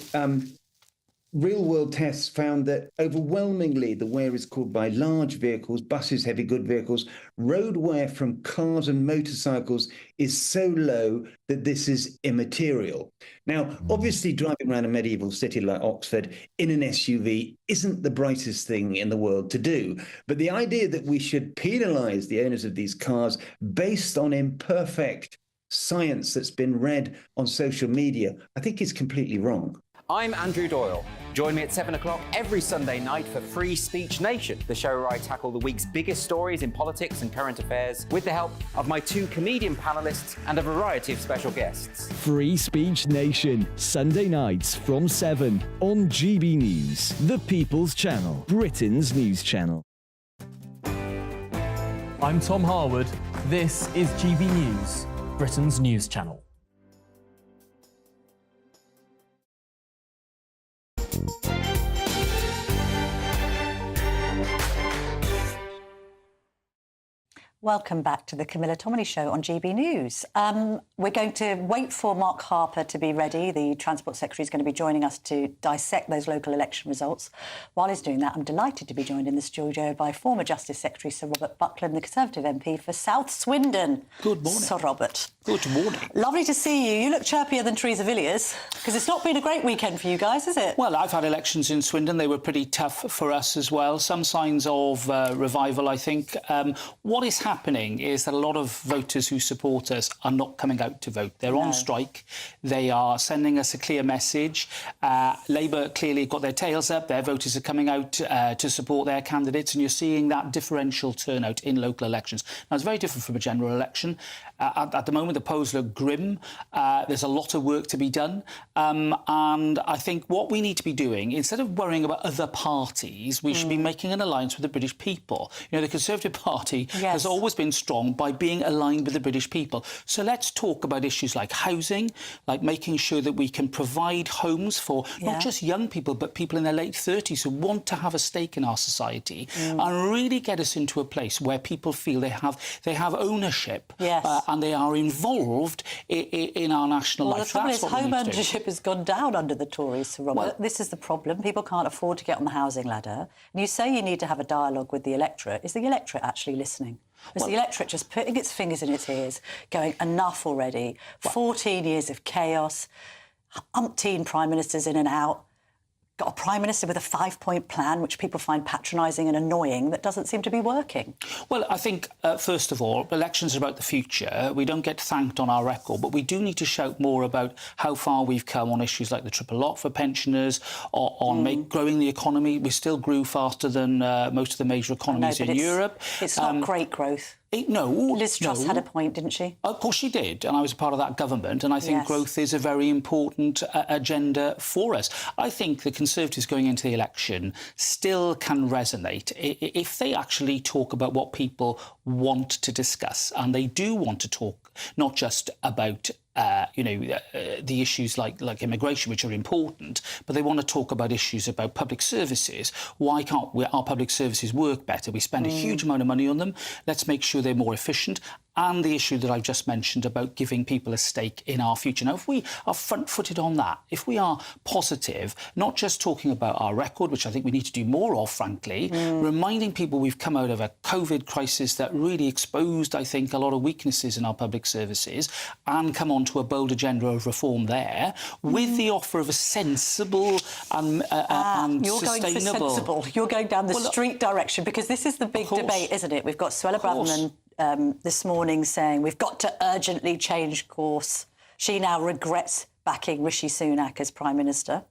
real-world tests found that overwhelmingly the wear is caused by large vehicles, buses, heavy good vehicles. Road wear from cars and motorcycles is so low that this is immaterial. Now, obviously, driving around a medieval city like Oxford in an SUV isn't the brightest thing in the world to do. But the idea that we should penalise the owners of these cars based on imperfect science that's been read on social media, I think is completely wrong. I'm Andrew Doyle. Join me at 7 o'clock every Sunday night for Free Speech Nation, the show where I tackle the week's biggest stories in politics and current affairs with the help of my 2 comedian panellists and a variety of special guests. Free Speech Nation, Sunday nights from 7 on GB News, the People's Channel, Britain's news channel. I'm Tom Harwood. This is GB News, Britain's news channel. Welcome back to the Camilla Tominey Show on GB News. We're going to wait for Mark Harper to be ready. The Transport Secretary is going to be joining us to dissect those local election results. While he's doing that, I'm delighted to be joined in the studio by former Justice Secretary Sir Robert Buckland, the Conservative MP for South Swindon. Good morning. Sir Robert. Good morning. Lovely to see you. You look chirpier than Theresa Villiers, because it's not been a great weekend for you guys, has it? Well, I've had elections in Swindon. They were pretty tough for us as well. Some signs of revival, I think. What is happening is that a lot of voters who support us are not coming out to vote. They're on strike. They are sending us a clear message. Labour clearly got their tails up. Their voters are coming out to support their candidates, and you're seeing that differential turnout in local elections. Now, it's very different from a general election. At the moment, the polls look grim. There's a lot of work to be done. And I think what we need to be doing, instead of worrying about other parties, we should be making an alliance with the British people. You know, the Conservative Party has always been strong by being aligned with the British people. So let's talk about issues like housing, like making sure that we can provide homes for not just young people, but people in their late 30s who want to have a stake in our society, and really get us into a place where people feel they have ownership. And they are involved in our national life. The trouble is, home ownership has gone down under the Tories, Sir Robert. This is the problem. People can't afford to get on the housing ladder. And you say you need to have a dialogue with the electorate. Is the electorate actually listening? Is the electorate just putting its fingers in its ears, going, enough already? 14 years of chaos, umpteen prime ministers in and out, got a prime minister with a 5-point plan, which people find patronising and annoying, that doesn't seem to be working. Well, I think, first of all, elections are about the future. We don't get thanked on our record, but we do need to shout more about how far we've come on issues like the triple lock for pensioners, or on growing the economy. We still grew faster than most of the major economies in Europe. It's not great growth. Liz Truss had a point, didn't she? Of course she did, and I was a part of that government, and I think growth is a very important agenda for us. I think the Conservatives going into the election still can resonate if they actually talk about what people want to discuss, and they do want to talk not just about the issues like immigration, which are important, but they want to talk about issues about public services. Why can't our public services work better? We spend a huge amount of money on them. Let's make sure they're more efficient. And the issue that I've just mentioned about giving people a stake in our future. Now, if we are front-footed on that, if we are positive, not just talking about our record, which I think we need to do more of, frankly, reminding people we've come out of a COVID crisis that really exposed, I think, a lot of weaknesses in our public services, and come on to a bold agenda of reform there, with the offer of a sensible and you're sustainable... Going for sensible. You're going down the street direction, because this is the big debate, isn't it? We've got Suella Braverman this morning saying we've got to urgently change course. She now regrets backing Rishi Sunak as Prime Minister.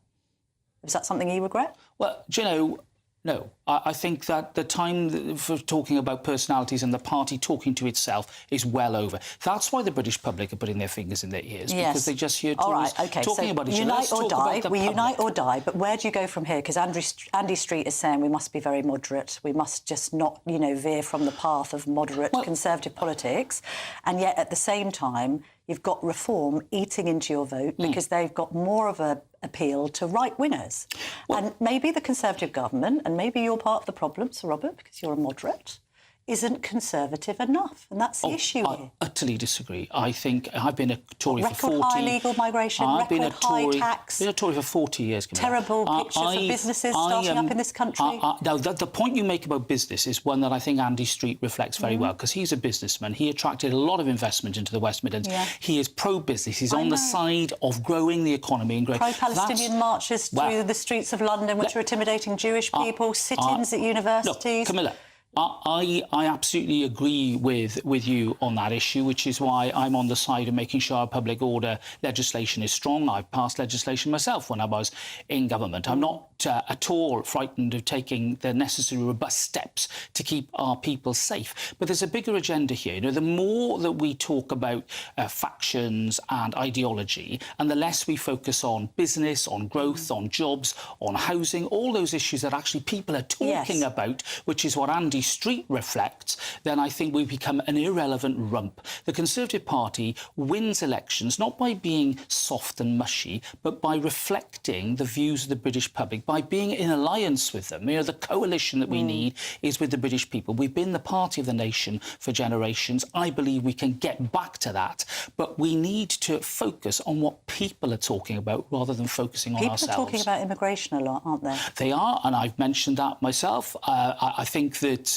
Is that something you regret? Well, do you know, No, I think that the time for talking about personalities and the party talking to itself is well over. That's why the British public are putting their fingers in their ears, because they just hear Tories talking about each other. Unite or die. We unite or die. But where do you go from here? Because Andy Street is saying we must be very moderate. We must just not, veer from the path of moderate Conservative politics. And yet, at the same time, you've got Reform eating into your vote because they've got more of a appeal to right-wingers. And maybe the Conservative government, and maybe you're part of the problem, Sir Robert, because you're a moderate, isn't Conservative enough, and that's the issue here. I utterly disagree. I think I've been a Tory for 40... Record high legal migration, record high tax... I've been a Tory for 40 years, Camilla. Terrible pictures of businesses starting up in this country. Now, the point you make about business is one that I think Andy Street reflects very well, because he's a businessman. He attracted a lot of investment into the West Midlands. Yeah. He is pro-business. He's on the side of growing the economy and growing... Pro-Palestinian marches through the streets of London, which are intimidating Jewish people, sit-ins at universities... Look, Camilla, I absolutely agree with you on that issue, which is why I'm on the side of making sure our public order legislation is strong. I've passed legislation myself when I was in government. I'm not at all frightened of taking the necessary robust steps to keep our people safe. But there's a bigger agenda here. The more that we talk about factions and ideology, and the less we focus on business, on growth, on jobs, on housing, all those issues that actually people are talking about, which is what Andy Street reflects, then I think we become an irrelevant rump. The Conservative Party wins elections not by being soft and mushy, but by reflecting the views of the British public, by being in alliance with them. The coalition that we need is with the British people. We've been the party of the nation for generations. I believe we can get back to that, but we need to focus on what people are talking about rather than focusing on ourselves. People are talking about immigration a lot, aren't they? They are, and I've mentioned that myself. I think that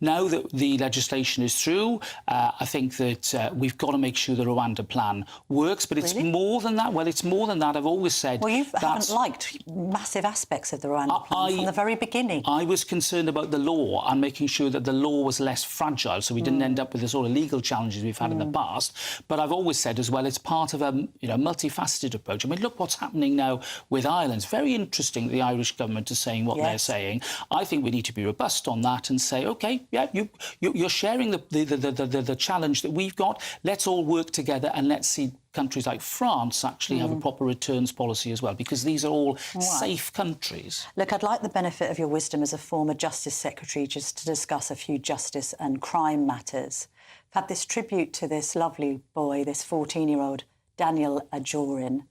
now that the legislation is through, I think that we've got to make sure the Rwanda plan works, but it's more than that. Well, it's more than that. I've always said... Well, you haven't liked massive aspects of the Rwanda plan from the very beginning. I was concerned about the law and making sure that the law was less fragile, so we didn't end up with the sort of legal challenges we've had in the past. But I've always said as well, it's part of a multifaceted approach. I mean, look what's happening now with Ireland. It's very interesting that the Irish government is saying what they're saying. I think we need to be robust on that and say, OK, yeah, you're sharing the challenge that we've got. Let's all work together and let's see countries like France actually have a proper returns policy as well, because these are all safe countries. Look, I'd like the benefit of your wisdom as a former Justice Secretary just to discuss a few justice and crime matters. I've had this tribute to this lovely boy, this 14-year-old Daniel Ajorin.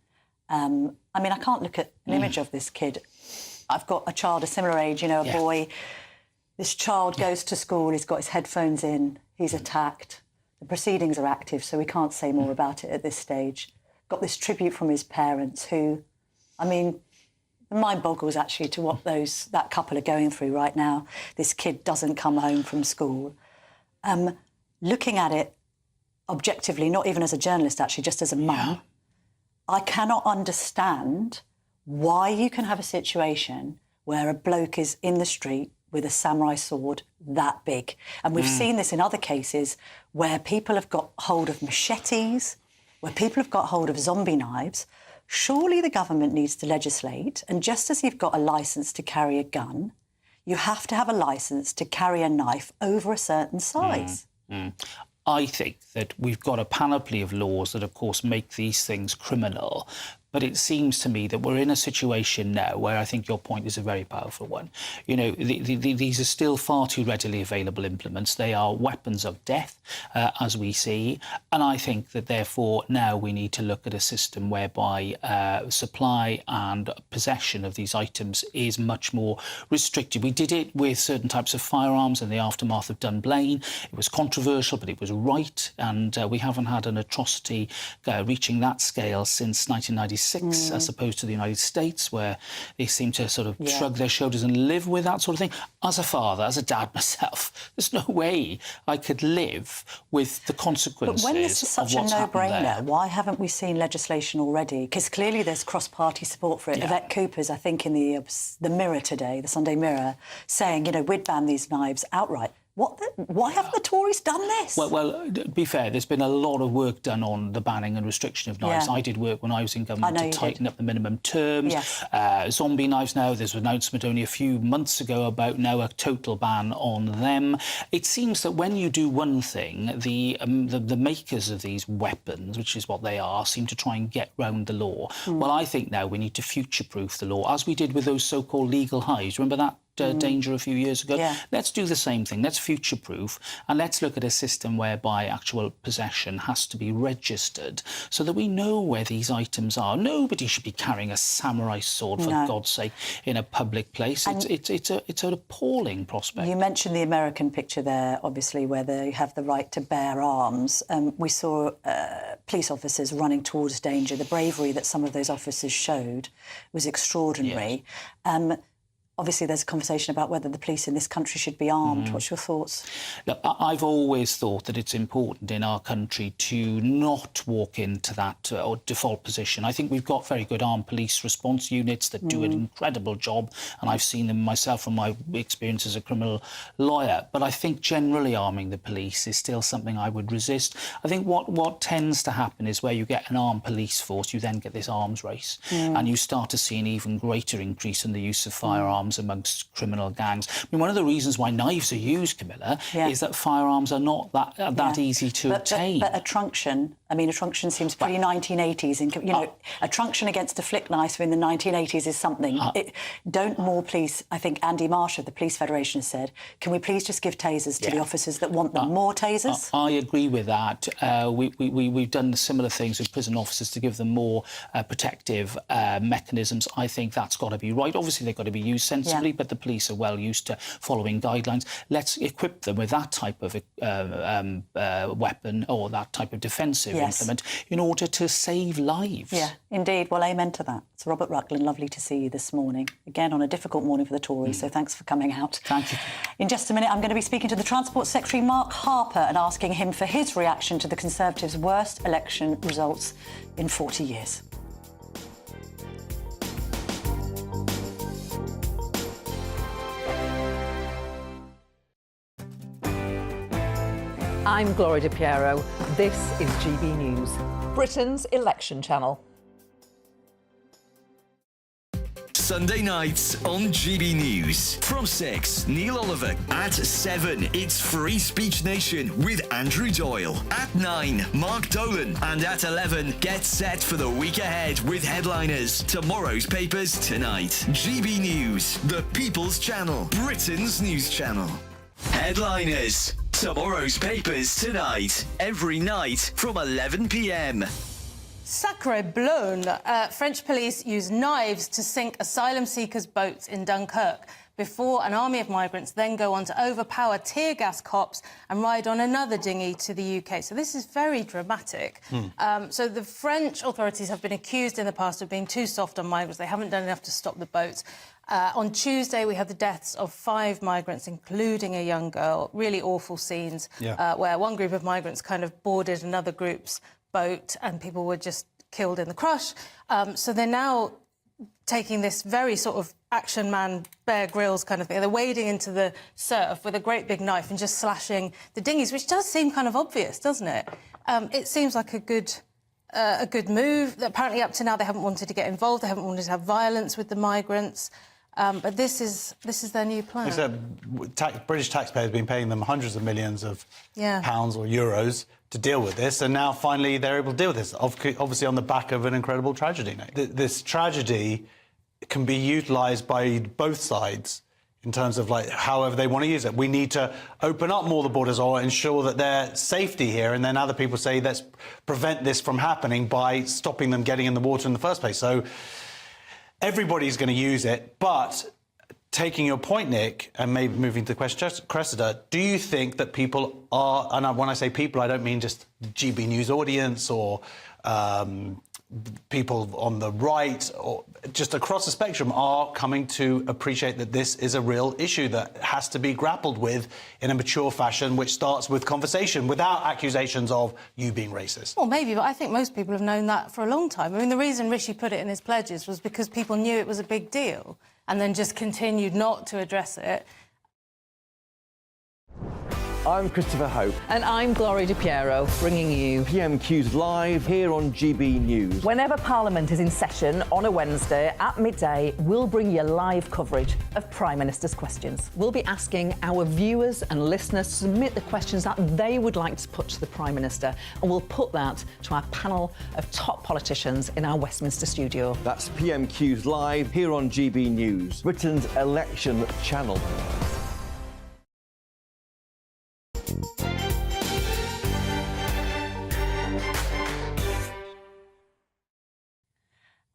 I mean, I can't look at an image of this kid. I've got a child a similar age, a boy. This child goes to school, he's got his headphones in, he's attacked. The proceedings are active, so we can't say more about it at this stage. Got this tribute from his parents who, I mean, the mind boggles actually to what that couple are going through right now. This kid doesn't come home from school. Looking at it objectively, not even as a journalist actually, just as a mum, I cannot understand why you can have a situation where a bloke is in the street with a samurai sword that big. And we've seen this in other cases where people have got hold of machetes, where people have got hold of zombie knives. Surely the government needs to legislate, and just as you've got a licence to carry a gun, you have to have a licence to carry a knife over a certain size. I think that we've got a panoply of laws that, of course, make these things criminal. But it seems to me that we're in a situation now where I think your point is a very powerful one. These are still far too readily available implements. They are weapons of death, as we see. And I think that, therefore, now we need to look at a system whereby supply and possession of these items is much more restricted. We did it with certain types of firearms in the aftermath of Dunblane. It was controversial, but it was right. And we haven't had an atrocity reaching that scale since 1996. As opposed to the United States, where they seem to sort of shrug their shoulders and live with that sort of thing. As a father, as a dad myself, there's no way I could live with the consequences. But when this is such a no-brainer, why haven't we seen legislation already? Because clearly there's cross-party support for it. Yvette Cooper's, I think, in the Mirror today, the Sunday Mirror, saying, we'd ban these knives outright. Why haven't the Tories done this? Well, to be fair, there's been a lot of work done on the banning and restriction of knives. Yeah. I did work when I was in government to tighten up the minimum terms. Yes. Zombie knives now, there's an announcement only a few months ago about now a total ban on them. It seems that when you do one thing, the makers of these weapons, which is what they are, seem to try and get round the law. Well, I think now we need to future-proof the law, as we did with those so-called legal highs. Remember that? Danger a few years ago. Yeah. Let's do the same thing. Let's future-proof, and let's look at a system whereby actual possession has to be registered so that we know where these items are. Nobody should be carrying a samurai sword, for God's sake, in a public place. It's an appalling prospect. You mentioned the American picture there, obviously, where they have the right to bear arms. We saw police officers running towards danger. The bravery that some of those officers showed was extraordinary. Yes. Obviously, there's a conversation about whether the police in this country should be armed. What's your thoughts? Look, I've always thought that it's important in our country to not walk into that or default position. I think we've got very good armed police response units that do an incredible job, and I've seen them myself from my experience as a criminal lawyer. But I think generally arming the police is still something I would resist. I think what tends to happen is where you get an armed police force, you then get this arms race, and you start to see an even greater increase in the use of firearms amongst criminal gangs. I mean, one of the reasons why knives are used, Camilla, is that firearms are not that easy to obtain. But a truncheon, I mean, a truncheon seems pretty 1980s. And, you know, a truncheon against a flick knife in the 1980s is something. Don't more police, I think Andy Marsh of the Police Federation has said, can we please just give tasers to the officers that want them? More tasers? I agree with that. We've done similar things with prison officers to give them more protective mechanisms. I think that's got to be right. Obviously, they've got to be used sensibly, but the police are well used to following guidelines. Let's equip them with that type of weapon or that type of defensive implement in order to save lives. Yeah, indeed. Well, amen to that. It's Robert Buckland. Lovely to see you this morning. Again, on a difficult morning for the Tories, so thanks for coming out. Thank you. In just a minute, I'm going to be speaking to the Transport Secretary, Mark Harper, and asking him for his reaction to the Conservatives' worst election results in 40 years. I'm Gloria Di Piero. This is GB News, Britain's election channel. Sunday nights on GB News. From 6, Neil Oliver. At 7, it's Free Speech Nation with Andrew Doyle. At 9, Mark Dolan. And at 11, get set for the week ahead with headliners. Tomorrow's papers tonight. GB News, the People's Channel, Britain's news channel. Headliners. Tomorrow's papers tonight. Every night from 11 p.m. Sacre bleu. French police used knives to sink asylum seekers' boats in Dunkirk before an army of migrants then go on to overpower tear gas cops and ride on another dinghy to the UK. So this is very dramatic. So the French authorities have been accused in the past of being too soft on migrants. They haven't done enough to stop the boats. On Tuesday, we had the deaths of 5 migrants, including a young girl. Really awful scenes where one group of migrants kind of boarded another group's boat and people were just killed in the crush. So they're now taking this very sort of action man, Bear Grylls kind of thing. They're wading into the surf with a great big knife and just slashing the dinghies, which does seem kind of obvious, doesn't it? It seems like a good move. Apparently, up to now, they haven't wanted to get involved. They haven't wanted to have violence with the migrants. But this is their new plan. British taxpayers have been paying them hundreds of millions of pounds or euros to deal with this, and now finally they're able to deal with this, obviously on the back of an incredible tragedy. This tragedy can be utilised by both sides in terms of like however they want to use it. We need to open up more the borders or ensure that there's safety here, and then other people say let's prevent this from happening by stopping them getting in the water in the first place. So everybody's going to use it, but taking your point, Nick, and maybe moving to the question, Cressida, do you think that people are, and when I say people, I don't mean just GB News audience or people on the right, or just across the spectrum, are coming to appreciate that this is a real issue that has to be grappled with in a mature fashion, which starts with conversation without accusations of you being racist? Well, maybe, but I think most people have known that for a long time. I mean, the reason Rishi put it in his pledges was because people knew it was a big deal and then just continued not to address it. I'm Christopher Hope. And I'm Gloria Di Piero, bringing you PMQ's live here on GB News. Whenever Parliament is in session on a Wednesday at midday, we'll bring you live coverage of Prime Minister's questions. We'll be asking our viewers and listeners to submit the questions that they would like to put to the Prime Minister, and we'll put that to our panel of top politicians in our Westminster studio. That's PMQ's live here on GB News, Britain's election channel.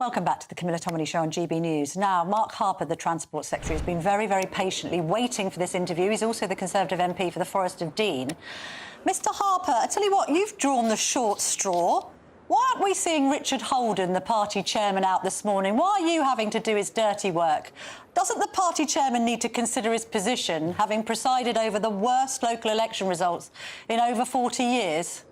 Welcome back to the Camilla Tominey Show on GB News. Now, Mark Harper, the Transport Secretary, has been very, very patiently waiting for this interview. He's also the Conservative MP for the Forest of Dean. Mr Harper, I tell you what, you've drawn the short straw. Why aren't we seeing Richard Holden, the party chairman, out this morning? Why are you having to do his dirty work? Doesn't the party chairman need to consider his position, having presided over the worst local election results in over 40 years?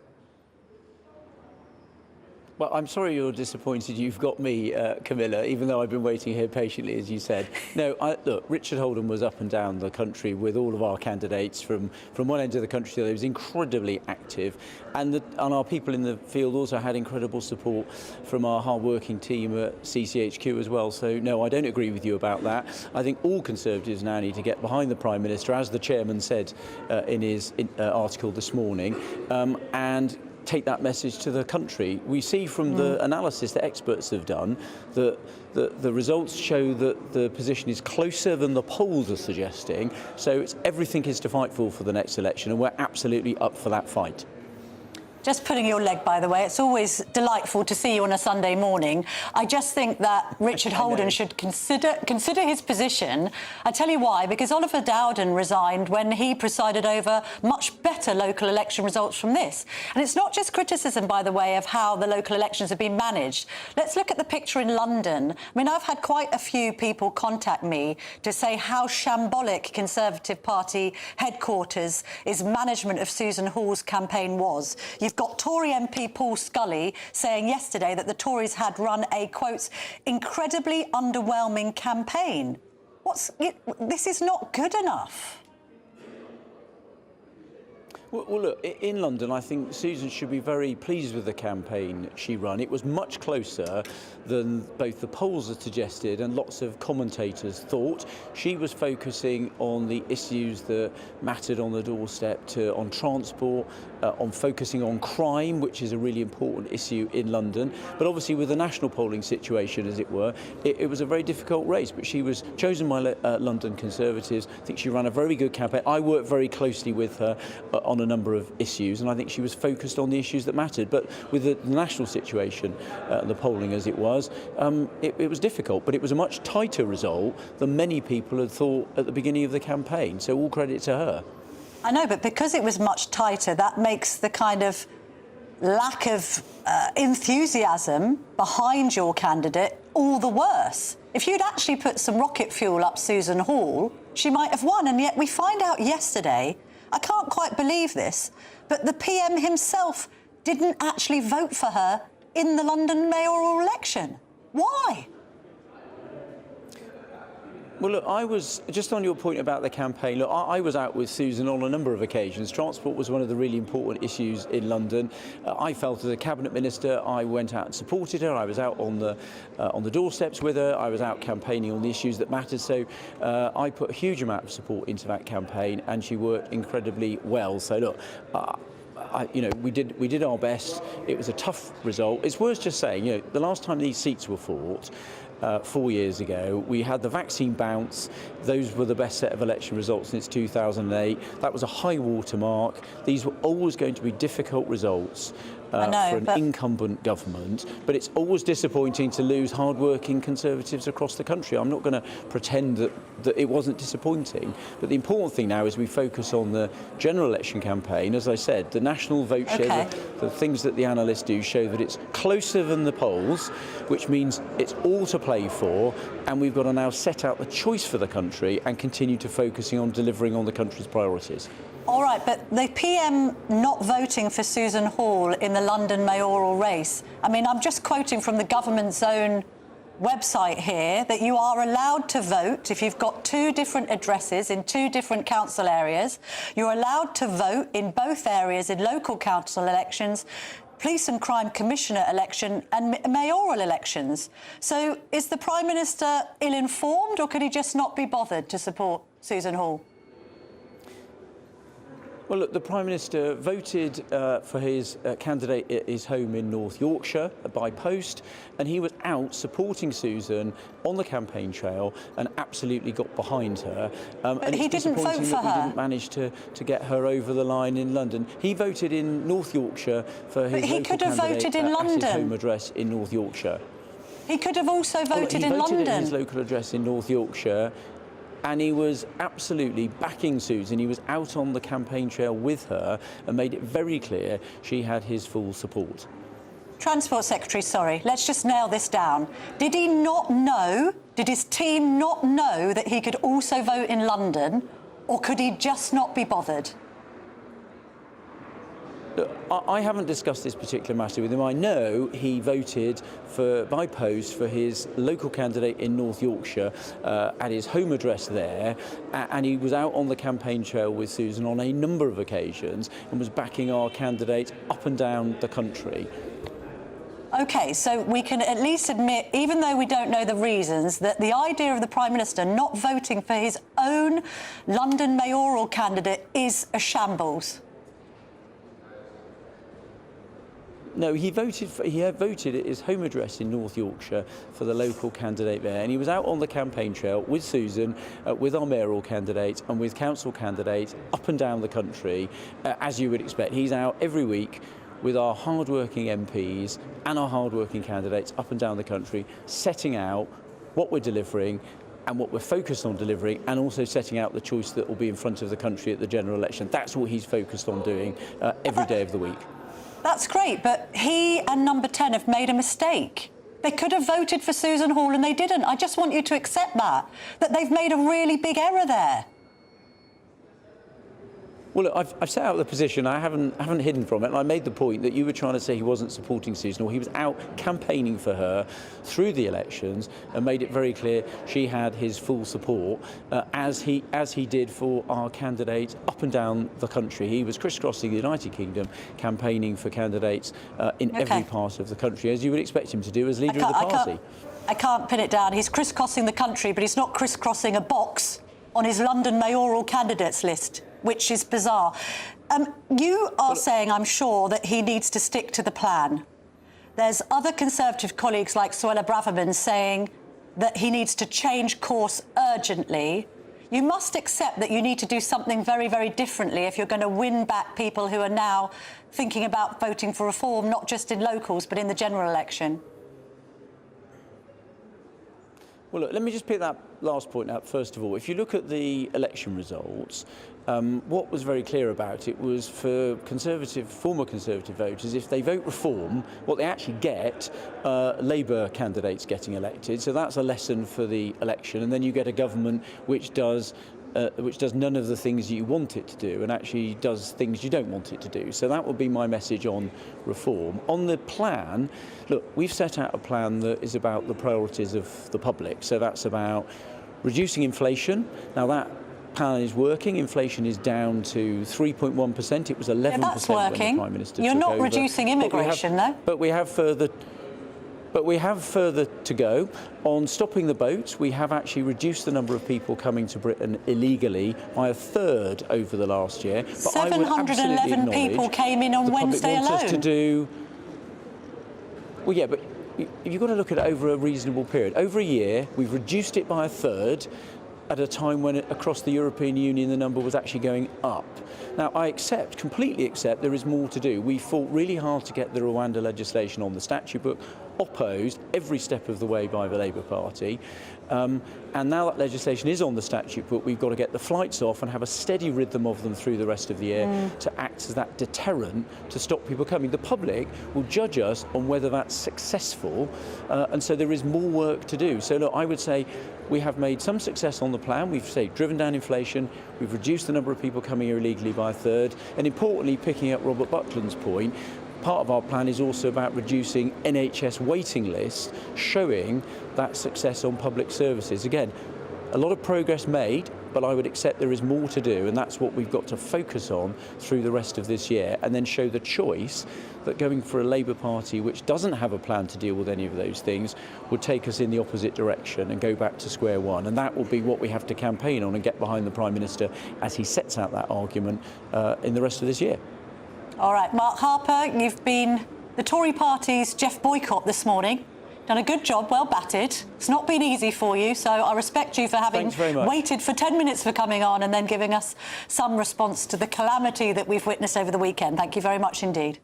Well, I'm sorry you're disappointed you've got me, Camilla, even though I've been waiting here patiently, as you said. No, look, Richard Holden was up and down the country with all of our candidates from one end of the country to the other. He was incredibly active. And our people in the field also had incredible support from our hard-working team at CCHQ as well. So, no, I don't agree with you about that. I think all Conservatives now need to get behind the Prime Minister, as the Chairman said in his article this morning, and take that message to the country. We see from the analysis that experts have done that the results show that the position is closer than the polls are suggesting. So everything is to fight for the next election, and we're absolutely up for that fight. Just pulling your leg, by the way. It's always delightful to see you on a Sunday morning. I just think that Richard Holden should consider his position. I tell you why, because Oliver Dowden resigned when he presided over much better local election results from this. And it's not just criticism, by the way, of how the local elections have been managed. Let's look at the picture in London. I mean, I've had quite a few people contact me to say how shambolic Conservative Party headquarters' management of Susan Hall's campaign was. You've got Tory MP Paul Scully saying yesterday that the Tories had run a, quote, incredibly underwhelming campaign. This is not good enough. Well, look, in London, I think Susan should be very pleased with the campaign she ran. It was much closer than both the polls had suggested and lots of commentators thought. She was focusing on the issues that mattered on the doorstep, on transport, on focusing on crime, which is a really important issue in London. But obviously, with the national polling situation, as it were, it was a very difficult race. But she was chosen by London Conservatives. I think she ran a very good campaign. I worked very closely with her on a number of issues, and I think she was focused on the issues that mattered. But with the national situation, the polling as it was difficult, but it was a much tighter result than many people had thought at the beginning of the campaign. So all credit to her. I know, but because it was much tighter, that makes the kind of lack of enthusiasm behind your candidate all the worse. If you'd actually put some rocket fuel up Susan Hall, she might have won. And yet we find out yesterday, I can't quite believe this, but the PM himself didn't actually vote for her in the London mayoral election. Why? Well, look, I was, just on your point about the campaign, look, I was out with Susan on a number of occasions. Transport was one of the really important issues in London. I felt as a cabinet minister, I went out and supported her. I was out on the doorsteps with her. I was out campaigning on the issues that mattered. So I put a huge amount of support into that campaign, and she worked incredibly well. So look, we did our best. It was a tough result. It's worth just saying, the last time these seats were fought, 4 years ago, we had the vaccine bounce. Those were the best set of election results since 2008. That was a high watermark. These were always going to be difficult results for an incumbent government, but it's always disappointing to lose hard-working Conservatives across the country. I'm not going to pretend that it wasn't disappointing, but the important thing now is we focus on the general election campaign. As I said, the national vote share, the things that the analysts do show that it's closer than the polls, which means it's all to play for, and we've got to now set out the choice for the country and continue to focusing on delivering on the country's priorities. All right, but the PM not voting for Susan Hall in the London mayoral race, I mean, I'm just quoting from the government's own website here that you are allowed to vote if you've got 2 different addresses in 2 different council areas. You're allowed to vote in both areas in local council elections, police and crime commissioner election and mayoral elections. So is the Prime Minister ill-informed, or could he just not be bothered to support Susan Hall? Well, look, the Prime Minister voted for his candidate at his home in North Yorkshire by post, and he was out supporting Susan on the campaign trail and absolutely got behind her. But he didn't vote for her. We didn't manage to get her over the line in London. He voted in North Yorkshire for his he could have voted in at London. his home address in North Yorkshire. He could have also voted in London. He voted at his local address in North Yorkshire. And he was absolutely backing Susan. He was out on the campaign trail with her and made it very clear she had his full support. Transport Secretary, sorry, let's just nail this down. Did he not know, did his team not know that he could also vote in London, or could he just not be bothered? I haven't discussed this particular matter with him. I know he voted by post for his local candidate in North Yorkshire at his home address there, and he was out on the campaign trail with Susan on a number of occasions and was backing our candidate up and down the country. OK, so we can at least admit, even though we don't know the reasons, that the idea of the Prime Minister not voting for his own London mayoral candidate is a shambles. No, he had voted at his home address in North Yorkshire for the local candidate there, and he was out on the campaign trail with Susan, with our mayoral candidate and with council candidates up and down the country, as you would expect. He's out every week with our hard-working MPs and our hard-working candidates up and down the country, setting out what we're delivering and what we're focused on delivering, and also setting out the choice that will be in front of the country at the general election. That's what he's focused on doing every day of the week. That's great, but he and Number 10 have made a mistake. They could have voted for Susan Hall and they didn't. I just want you to accept that they've made a really big error there. Well, look, I've set out the position. I haven't hidden from it. And I made the point that you were trying to say he wasn't supporting Susan, or he was out campaigning for her through the elections, and made it very clear she had his full support, as he did for our candidate up and down the country. He was crisscrossing the United Kingdom, campaigning for candidates in every part of the country, as you would expect him to do as leader of the party. I can't pin it down. He's crisscrossing the country, but he's not crisscrossing a box on his London mayoral candidates list, which is bizarre. You are saying, I'm sure, that he needs to stick to the plan. There's other Conservative colleagues like Suella Braverman saying that he needs to change course urgently. You must accept that you need to do something very, very differently if you're going to win back people who are now thinking about voting for reform, not just in locals, but in the general election. Well, look, let me just pick that last point out first of all. If you look at the election results, what was very clear about it was for former Conservative voters, if they vote reform, what they actually get, Labour candidates getting elected. So that's a lesson for the election. And then you get a government which does none of the things you want it to do and actually does things you don't want it to do. So that would be my message on reform. On the plan, look, we've set out a plan that is about the priorities of the public. So that's about reducing inflation. Now that plan is working. Inflation is down to 3.1%. It was 11% yeah, that's when working. the Prime Minister You're took not over. reducing immigration, though. But we have further to go. On stopping the boats, we have actually reduced the number of people coming to Britain illegally by 1/3 over the last year. But 711 people came in on Wednesday alone. Us to do... Well, yeah, but you've got to look at it over a reasonable period. Over a year, we've reduced it by 1/3 at a time when across the European Union the number was actually going up. Now, I completely accept there is more to do. We fought really hard to get the Rwanda legislation on the statute book, opposed every step of the way by the Labour Party. And now that legislation is on the statute book, we've got to get the flights off and have a steady rhythm of them through the rest of the year to act as that deterrent to stop people coming. The public will judge us on whether that's successful, and so there is more work to do. So look, I would say we have made some success on the plan. We've driven down inflation, we've reduced the number of people coming here illegally by 1/3, and importantly, picking up Robert Buckland's point, part of our plan is also about reducing NHS waiting lists, showing that success on public services. Again, a lot of progress made, but I would accept there is more to do, and that's what we've got to focus on through the rest of this year, and then show the choice that going for a Labour Party which doesn't have a plan to deal with any of those things would take us in the opposite direction and go back to square one. And that will be what we have to campaign on and get behind the Prime Minister as he sets out that argument in the rest of this year. All right, Mark Harper, you've been the Tory party's Jeff Boycott this morning. Done a good job, well batted. It's not been easy for you, so I respect you for having waited for 10 minutes for coming on and then giving us some response to the calamity that we've witnessed over the weekend. Thank you very much indeed.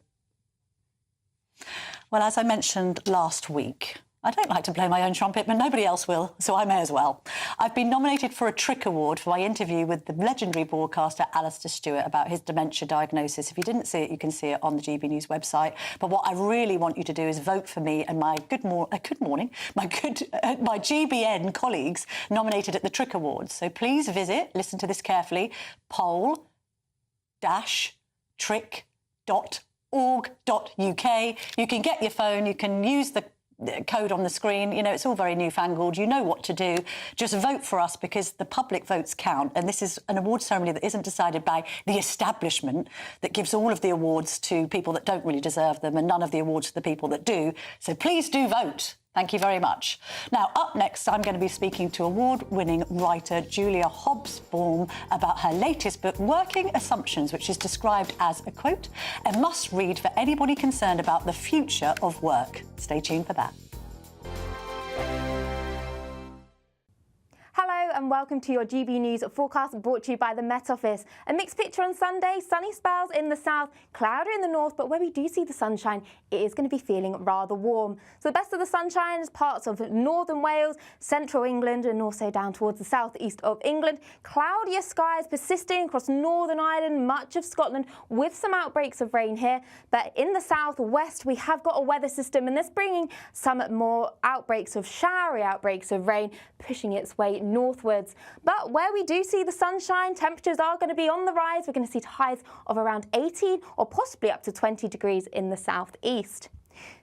Well, as I mentioned last week, I don't like to blow my own trumpet, but nobody else will, so I may as well. I've been nominated for a Trick Award for my interview with the legendary broadcaster Alistair Stewart about his dementia diagnosis. If you didn't see it, you can see it on the GB News website. But what I really want you to do is vote for me and my my GBN colleagues nominated at the Trick Awards. So please visit, listen to this carefully, poll-trick.org.uk. You can get your phone, you can use the code on the screen. You know, it's all very newfangled. You know what to do. Just vote for us because the public votes count. And this is an award ceremony that isn't decided by the establishment that gives all of the awards to people that don't really deserve them and none of the awards to the people that do. So please do vote. Thank you very much. Now, up next, I'm going to be speaking to award-winning writer Julia Hobsbawm about her latest book, Working Assumptions, which is described as a, quote, a must-read for anybody concerned about the future of work. Stay tuned for that. Hello and welcome to your GB News forecast brought to you by the Met Office. A mixed picture on Sunday, sunny spells in the south, cloudy in the north, but where we do see the sunshine, it is going to be feeling rather warm. So the best of the sunshine is parts of northern Wales, central England and also down towards the southeast of England. Cloudier skies persisting across Northern Ireland, much of Scotland with some outbreaks of rain here. But in the southwest we have got a weather system and that's bringing some more showery outbreaks of rain pushing its way northwards. But where we do see the sunshine, temperatures are going to be on the rise. We're going to see highs of around 18 or possibly up to 20 degrees in the southeast.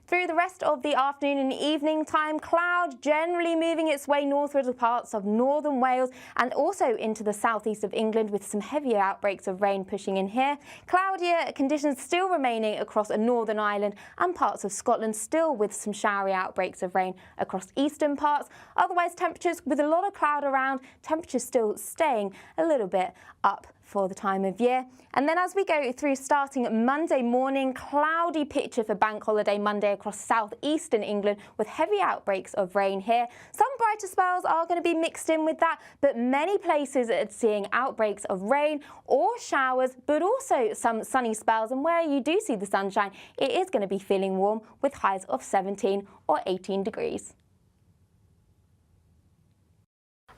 Through the rest of the afternoon and evening time, cloud generally moving its way northward to parts of northern Wales and also into the southeast of England with some heavier outbreaks of rain pushing in here. Cloudier conditions still remaining across Northern Ireland and parts of Scotland, still with some showery outbreaks of rain across eastern parts. Otherwise, temperatures with a lot of cloud around, temperatures still staying a little bit up for the time of year. And then as we go through starting Monday morning, cloudy picture for Bank Holiday Monday across southeastern England with heavy outbreaks of rain here. Some brighter spells are going to be mixed in with that, but many places are seeing outbreaks of rain or showers, but also some sunny spells. And where you do see the sunshine, it is going to be feeling warm with highs of 17 or 18 degrees.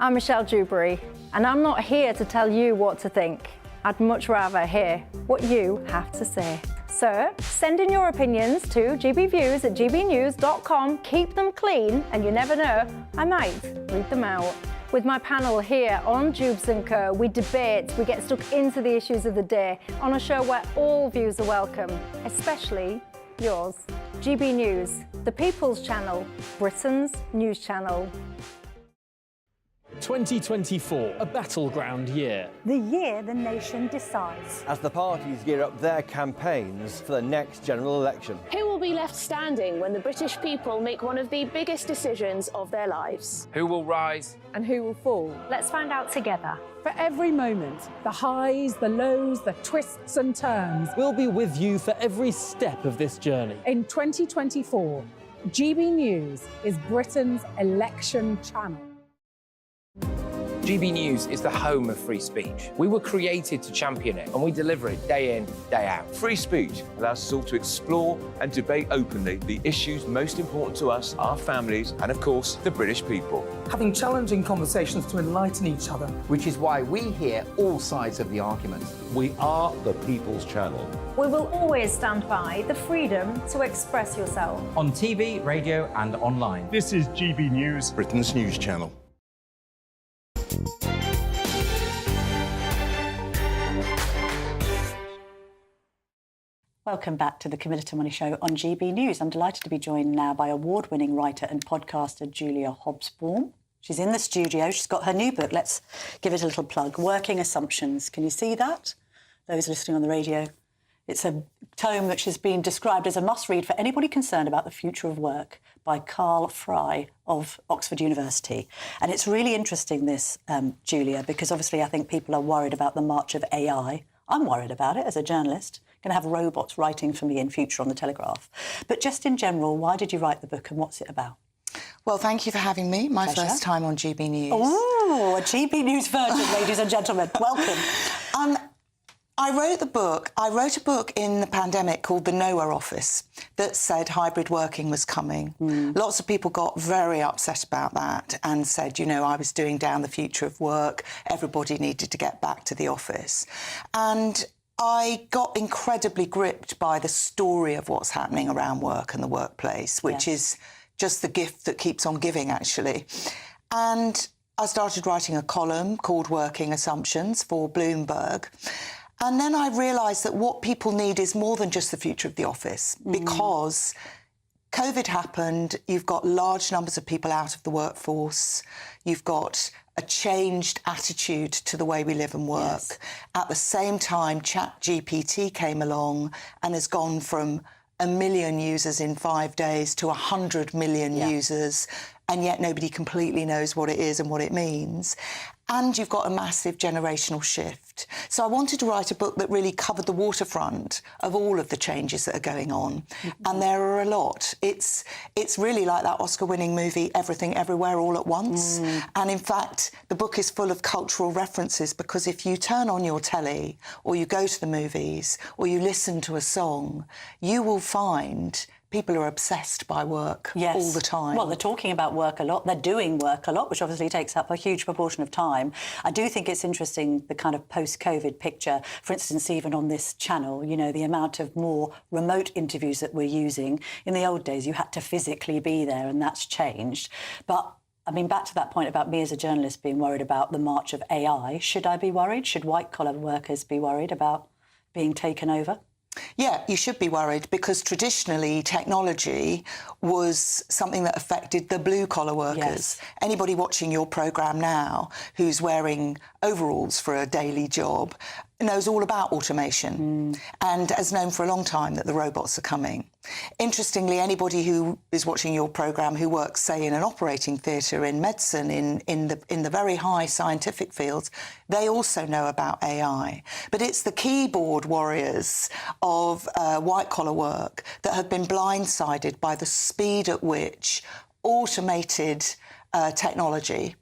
I'm Michelle Dewberry, and I'm not here to tell you what to think. I'd much rather hear what you have to say. So send in your opinions to gbviews@gbnews.com. Keep them clean, and you never know, I might read them out. With my panel here on Jubes & Co, we debate, we get stuck into the issues of the day on a show where all views are welcome, especially yours. GB News, the People's Channel, Britain's news channel. 2024, a battleground year. The year the nation decides. As the parties gear up their campaigns for the next general election. Who will be left standing when the British people make one of the biggest decisions of their lives? Who will rise? And who will fall? Let's find out together. For every moment, the highs, the lows, the twists and turns. We'll be with you for every step of this journey. In 2024, GB News is Britain's election channel. GB News is the home of free speech. We were created to champion it, and we deliver it day in, day out. Free speech allows us all to explore and debate openly the issues most important to us, our families, and of course, the British people. Having challenging conversations to enlighten each other. Which is why we hear all sides of the argument. We are the People's Channel. We will always stand by the freedom to express yourself. On TV, radio and online. This is GB News, Britain's news channel. Welcome back to the Camilla Tominey Show on GB News. I'm delighted to be joined now by award-winning writer and podcaster Julia Hobsbawm. She's in the studio. She's got her new book. Let's give it a little plug. Working Assumptions. Can you see that? Those listening on the radio. It's a tome which has been described as a must-read for anybody concerned about the future of work by Carl Fry of Oxford University. And it's really interesting, this, Julia, because obviously I think people are worried about the march of AI. I'm worried about it as a journalist. I'm going to have robots writing for me in future on the Telegraph. But just in general, why did you write the book and what's it about? Well, thank you for having me. My first time on GB News. Oh, a GB News virgin, ladies and gentlemen. Welcome. I wrote a book in the pandemic called The Nowhere Office that said hybrid working was coming. Lots of people got very upset about that and said, you know, I was doing down the future of work. Everybody needed to get back to the office. And I got incredibly gripped by the story of what's happening around work and the workplace, which is just the gift that keeps on giving, actually. And I started writing a column called Working Assumptions for Bloomberg. And then I realised that what people need is more than just the future of the office, because COVID happened, you've got large numbers of people out of the workforce, you've got a changed attitude to the way we live and work. Yes. At the same time, ChatGPT came along and has gone from 1 million users in 5 days to 100 million users, and yet nobody completely knows what it is and what it means. And you've got a massive generational shift. So I wanted to write a book that really covered the waterfront of all of the changes that are going on. And there are a lot. It's really like that Oscar-winning movie, Everything Everywhere All at Once. And in fact, the book is full of cultural references, because if you turn on your telly or you go to the movies or you listen to a song, you will find people are obsessed by work all the time. Well, they're talking about work a lot. They're doing work a lot, which obviously takes up a huge proportion of time. I do think it's interesting, the kind of post-COVID picture. For instance, even on this channel, you know, the amount of more remote interviews that we're using. In the old days, you had to physically be there, and that's changed. But I mean, back to that point about me as a journalist being worried about the march of AI. Should I be worried? Should white-collar workers be worried about being taken over? Yeah, you should be worried, because traditionally technology was something that affected the blue-collar workers. Anybody watching your programme now who's wearing overalls for a daily job knows all about automation and has known for a long time that the robots are coming. Interestingly, anybody who is watching your programme who works, say, in an operating theatre, in medicine, in the very high scientific fields, they also know about AI. But it's the keyboard warriors of white-collar work that have been blindsided by the speed at which automated technology,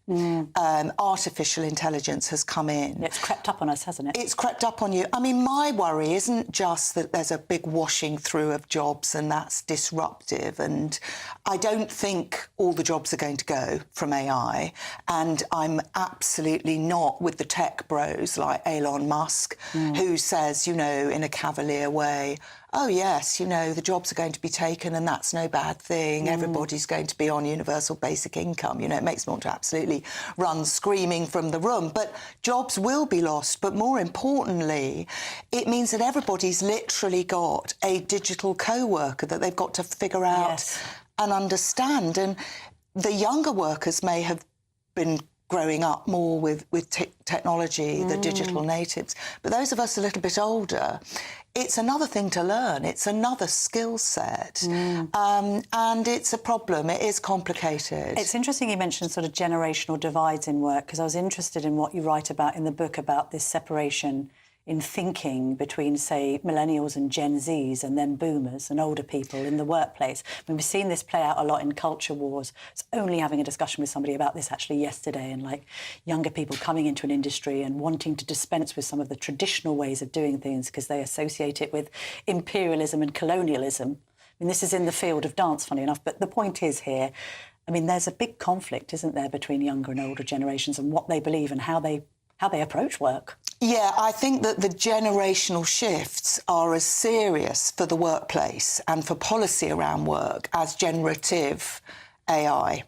artificial intelligence has come in. It's crept up on us, hasn't it? It's crept up on you. I mean, my worry isn't just that there's a big washing through of jobs and that's disruptive, and I don't think all the jobs are going to go from AI, and I'm absolutely not with the tech bros like Elon Musk, who says, you know, in a cavalier way, oh, yes, you know, the jobs are going to be taken and that's no bad thing. Everybody's going to be on universal basic income. You know, it makes me want to absolutely run screaming from the room. But jobs will be lost. But more importantly, it means that everybody's literally got a digital co-worker that they've got to figure out and understand. And the younger workers may have been growing up more with technology, the digital natives. But those of us a little bit older, it's another thing to learn. It's another skill set. And it's a problem. It is complicated. It's interesting you mentioned sort of generational divides in work, because I was interested in what you write about in the book about this separation in thinking between, say, millennials and Gen Zs, and then boomers and older people in the workplace. I mean, we've seen this play out a lot in culture wars. I was only having a discussion with somebody about this actually yesterday, and like younger people coming into an industry and wanting to dispense with some of the traditional ways of doing things because they associate it with imperialism and colonialism. I mean, this is in the field of dance, funny enough, but the point is here, I mean, there's a big conflict, isn't there, between younger and older generations and what they believe and how they approach work. Yeah, I think that the generational shifts are as serious for the workplace and for policy around work as generative AI.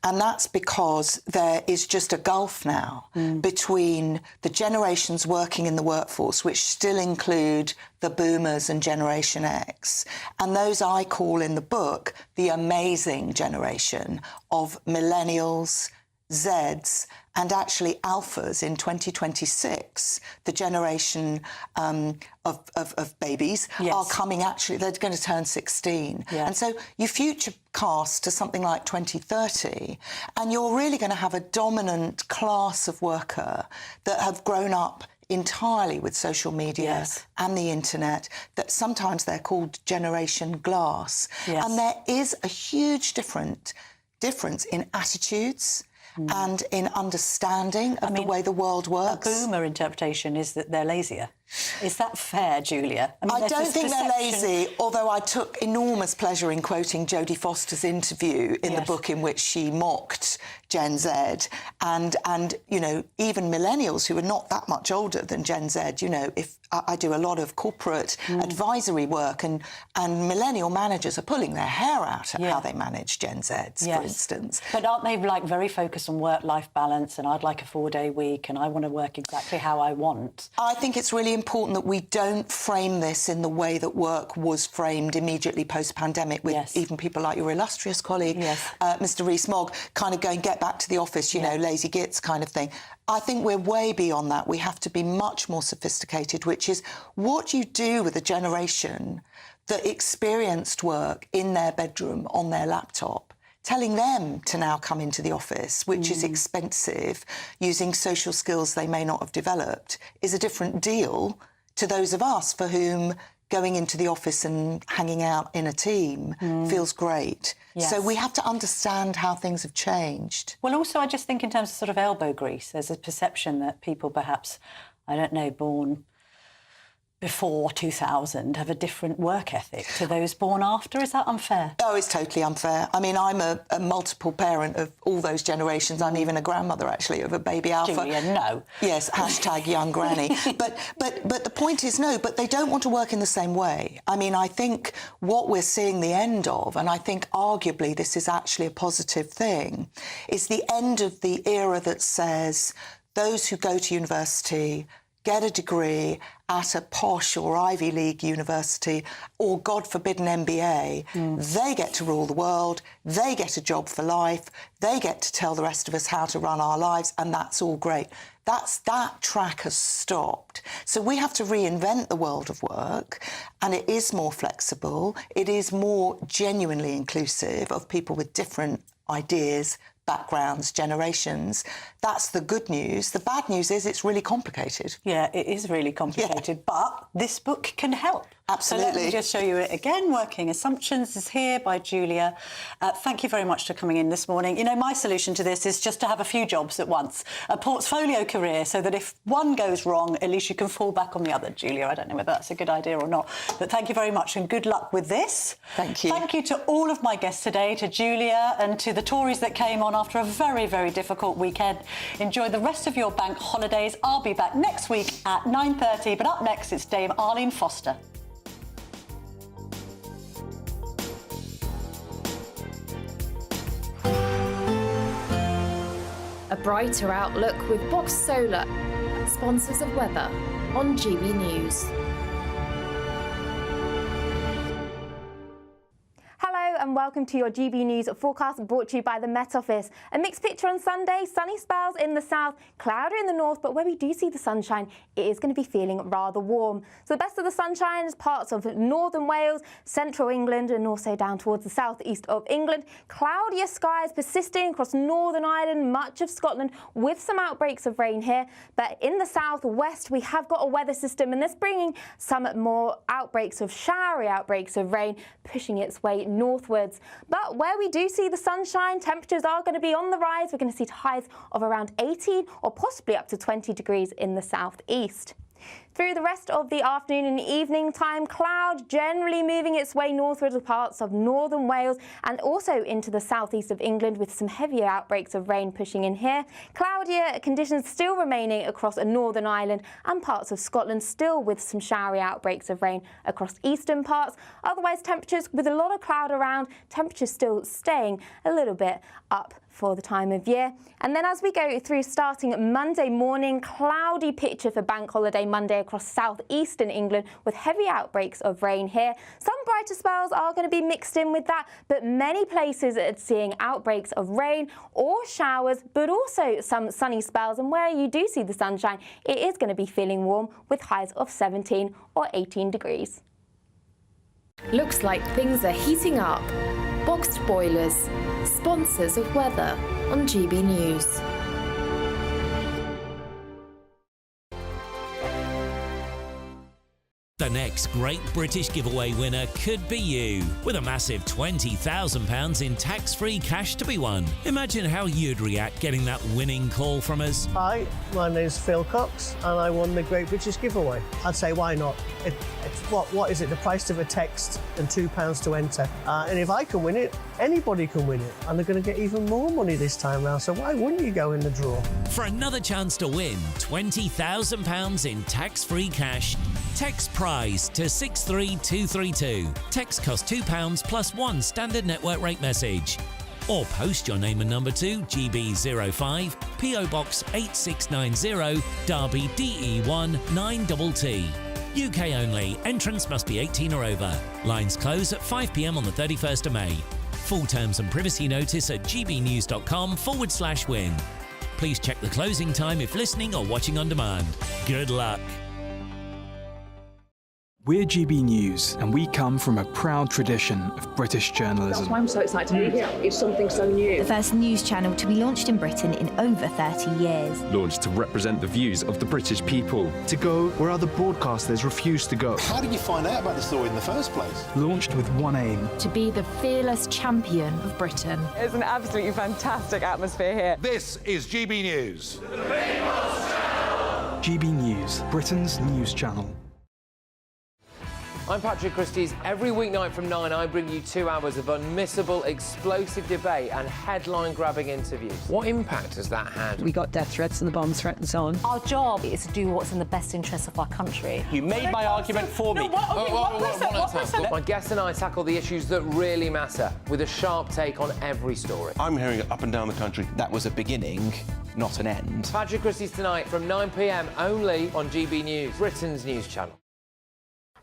And that's because there is just a gulf now between the generations working in the workforce, which still include the boomers and Generation X, and those I call in the book the amazing generation of millennials, Zs, and actually alphas in 2026, the generation of babies are coming, actually, they're going to turn 16. And so you future cast to something like 2030, and you're really going to have a dominant class of worker that have grown up entirely with social media and the internet, that sometimes they're called Generation Glass. And there is a huge difference in attitudes and in understanding of the way the world works. A boomer interpretation is that they're lazier. Is that fair, Julia? I don't think they're lazy, although I took enormous pleasure in quoting Jodie Foster's interview in the book in which she mocked Gen Z and you know, even millennials who are not that much older than Gen Z. You know, if I do a lot of corporate advisory work, and millennial managers are pulling their hair out at how they manage Gen Zs, for instance. But aren't they, like, very focused on work-life balance, and I'd like a 4-day week and I want to work exactly how I want? I think it's really important that we don't frame this in the way that work was framed immediately post-pandemic, with even people like your illustrious colleague, Mr Rees-Mogg, kind of going, get back to the office, you know, lazy gits kind of thing. I think we're way beyond that. We have to be much more sophisticated, which is what you do with a generation that experienced work in their bedroom on their laptop. Telling them to now come into the office, which is expensive, using social skills they may not have developed, is a different deal to those of us for whom going into the office and hanging out in a team feels great. So we have to understand how things have changed. Well, also, I just think in terms of sort of elbow grease, there's a perception that people perhaps, I don't know, born before 2000 have a different work ethic to those born after. Is that unfair? Oh, it's totally unfair. I mean, I'm a multiple parent of all those generations. I'm even a grandmother, actually, of a baby alpha. Julia, no. Yes, hashtag young granny. But the point is, no, but they don't want to work in the same way. I mean, I think what we're seeing the end of, and I think arguably this is actually a positive thing, is the end of the era that says those who go to university, get a degree at a posh or Ivy League university, or, God forbid, an MBA, they get to rule the world, they get a job for life, they get to tell the rest of us how to run our lives, and that's all great. That track has stopped. So we have to reinvent the world of work, and it is more flexible, it is more genuinely inclusive of people with different ideas, backgrounds, generations. That's the good news. The bad news is it's really complicated. Yeah, it is really complicated, but this book can help. Absolutely. So let me just show you it again. Working Assumptions is here by Julia. Thank you very much for coming in this morning. You know, my solution to this is just to have a few jobs at once, a portfolio career, so that if one goes wrong, at least you can fall back on the other. Julia, I don't know whether that's a good idea or not, but thank you very much and good luck with this. Thank you. Thank you to all of my guests today, to Julia and to the Tories that came on after a very, very difficult weekend. Enjoy the rest of your bank holidays. I'll be back next week at 9:30, but up next it's Dame Arlene Foster. A brighter outlook with Box Solar, sponsors of weather on GB News. Hello and welcome to your GB News forecast, brought to you by the Met Office. A mixed picture on Sunday, sunny spells in the south, cloudy in the north, but where we do see the sunshine, it is going to be feeling rather warm. So the best of the sunshine is parts of northern Wales, central England, and also down towards the southeast of England. Cloudier skies persisting across Northern Ireland, much of Scotland, with some outbreaks of rain here. But in the southwest, we have got a weather system, and this bringing some more outbreaks of showery outbreaks of rain, pushing its way northwards. But where we do see the sunshine, temperatures are going to be on the rise. We're going to see highs of around 18 or possibly up to 20 degrees in the southeast. Through the rest of the afternoon and evening time, cloud generally moving its way northwards of parts of northern Wales and also into the southeast of England, with some heavier outbreaks of rain pushing in here. Cloudier conditions still remaining across Northern Ireland and parts of Scotland, still with some showery outbreaks of rain across eastern parts. Otherwise, temperatures with a lot of cloud around, temperatures still staying a little bit up for the time of year. And then as we go through, starting Monday morning, cloudy picture for Bank Holiday Monday across southeastern England with heavy outbreaks of rain here. Some brighter spells are going to be mixed in with that, but many places are seeing outbreaks of rain or showers, but also some sunny spells. And where you do see the sunshine, it is going to be feeling warm with highs of 17 or 18 degrees. Looks like things are heating up. Boxed boilers, sponsors of weather on GB News. The next Great British Giveaway winner could be you, with a massive £20,000 in tax-free cash to be won. Imagine how you'd react getting that winning call from us. Hi, my name's Phil Cox and I won the Great British Giveaway. I'd say why not? What is it? The price of a text and £2 to enter. And if I can win it, anybody can win it. And they're going to get even more money this time round, so why wouldn't you go in the draw? For another chance to win £20,000 in tax-free cash, text prize to 63232. Text costs £2 plus one standard network rate message. Or post your name and number to GB05 PO Box 8690 Derby DE1 9TT. UK only. Entrance must be 18 or over. Lines close at 5 p.m. on the 31st of May. Full terms and privacy notice at gbnews.com/win. Please check the closing time if listening or watching on demand. Good luck. We're GB News, and we come from a proud tradition of British journalism. That's why I'm so excited to be here. It's something so new. The first news channel to be launched in Britain in over 30 years. Launched to represent the views of the British people. To go where other broadcasters refuse to go. How did you find out about the story in the first place? Launched with one aim. To be the fearless champion of Britain. It's an absolutely fantastic atmosphere here. This is GB News. GB News, Britain's news channel. I'm Patrick Christie's. Every weeknight from 9, I bring you 2 hours of unmissable, explosive debate and headline-grabbing interviews. What impact has that had? We got death threats and the bomb threat and so on. Our job is to do what's in the best interest of our country. You made my argument for me. My guests and I tackle the issues that really matter, with a sharp take on every story. I'm hearing it up and down the country. That was a beginning, not an end. Patrick Christie's tonight from 9 p.m. only on GB News, Britain's news channel.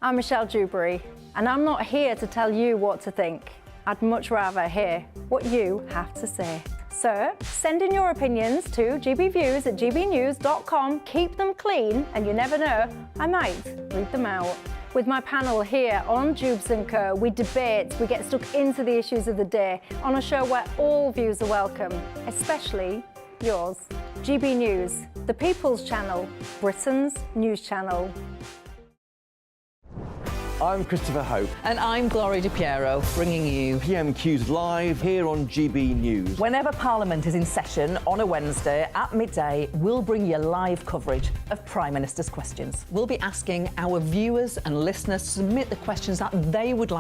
I'm Michelle Dewberry, and I'm not here to tell you what to think. I'd much rather hear what you have to say. So, send in your opinions to gbviews@gbnews.com. Keep them clean, and you never know, I might read them out. With my panel here on Jubes & Co, we debate, we get stuck into the issues of the day on a show where all views are welcome, especially yours. GB News, the People's Channel, Britain's news channel. I'm Christopher Hope. And I'm Gloria Di Piero, bringing you PMQ's live here on GB News. Whenever Parliament is in session on a Wednesday at midday, we'll bring you live coverage of Prime Minister's questions. We'll be asking our viewers and listeners to submit the questions that they would like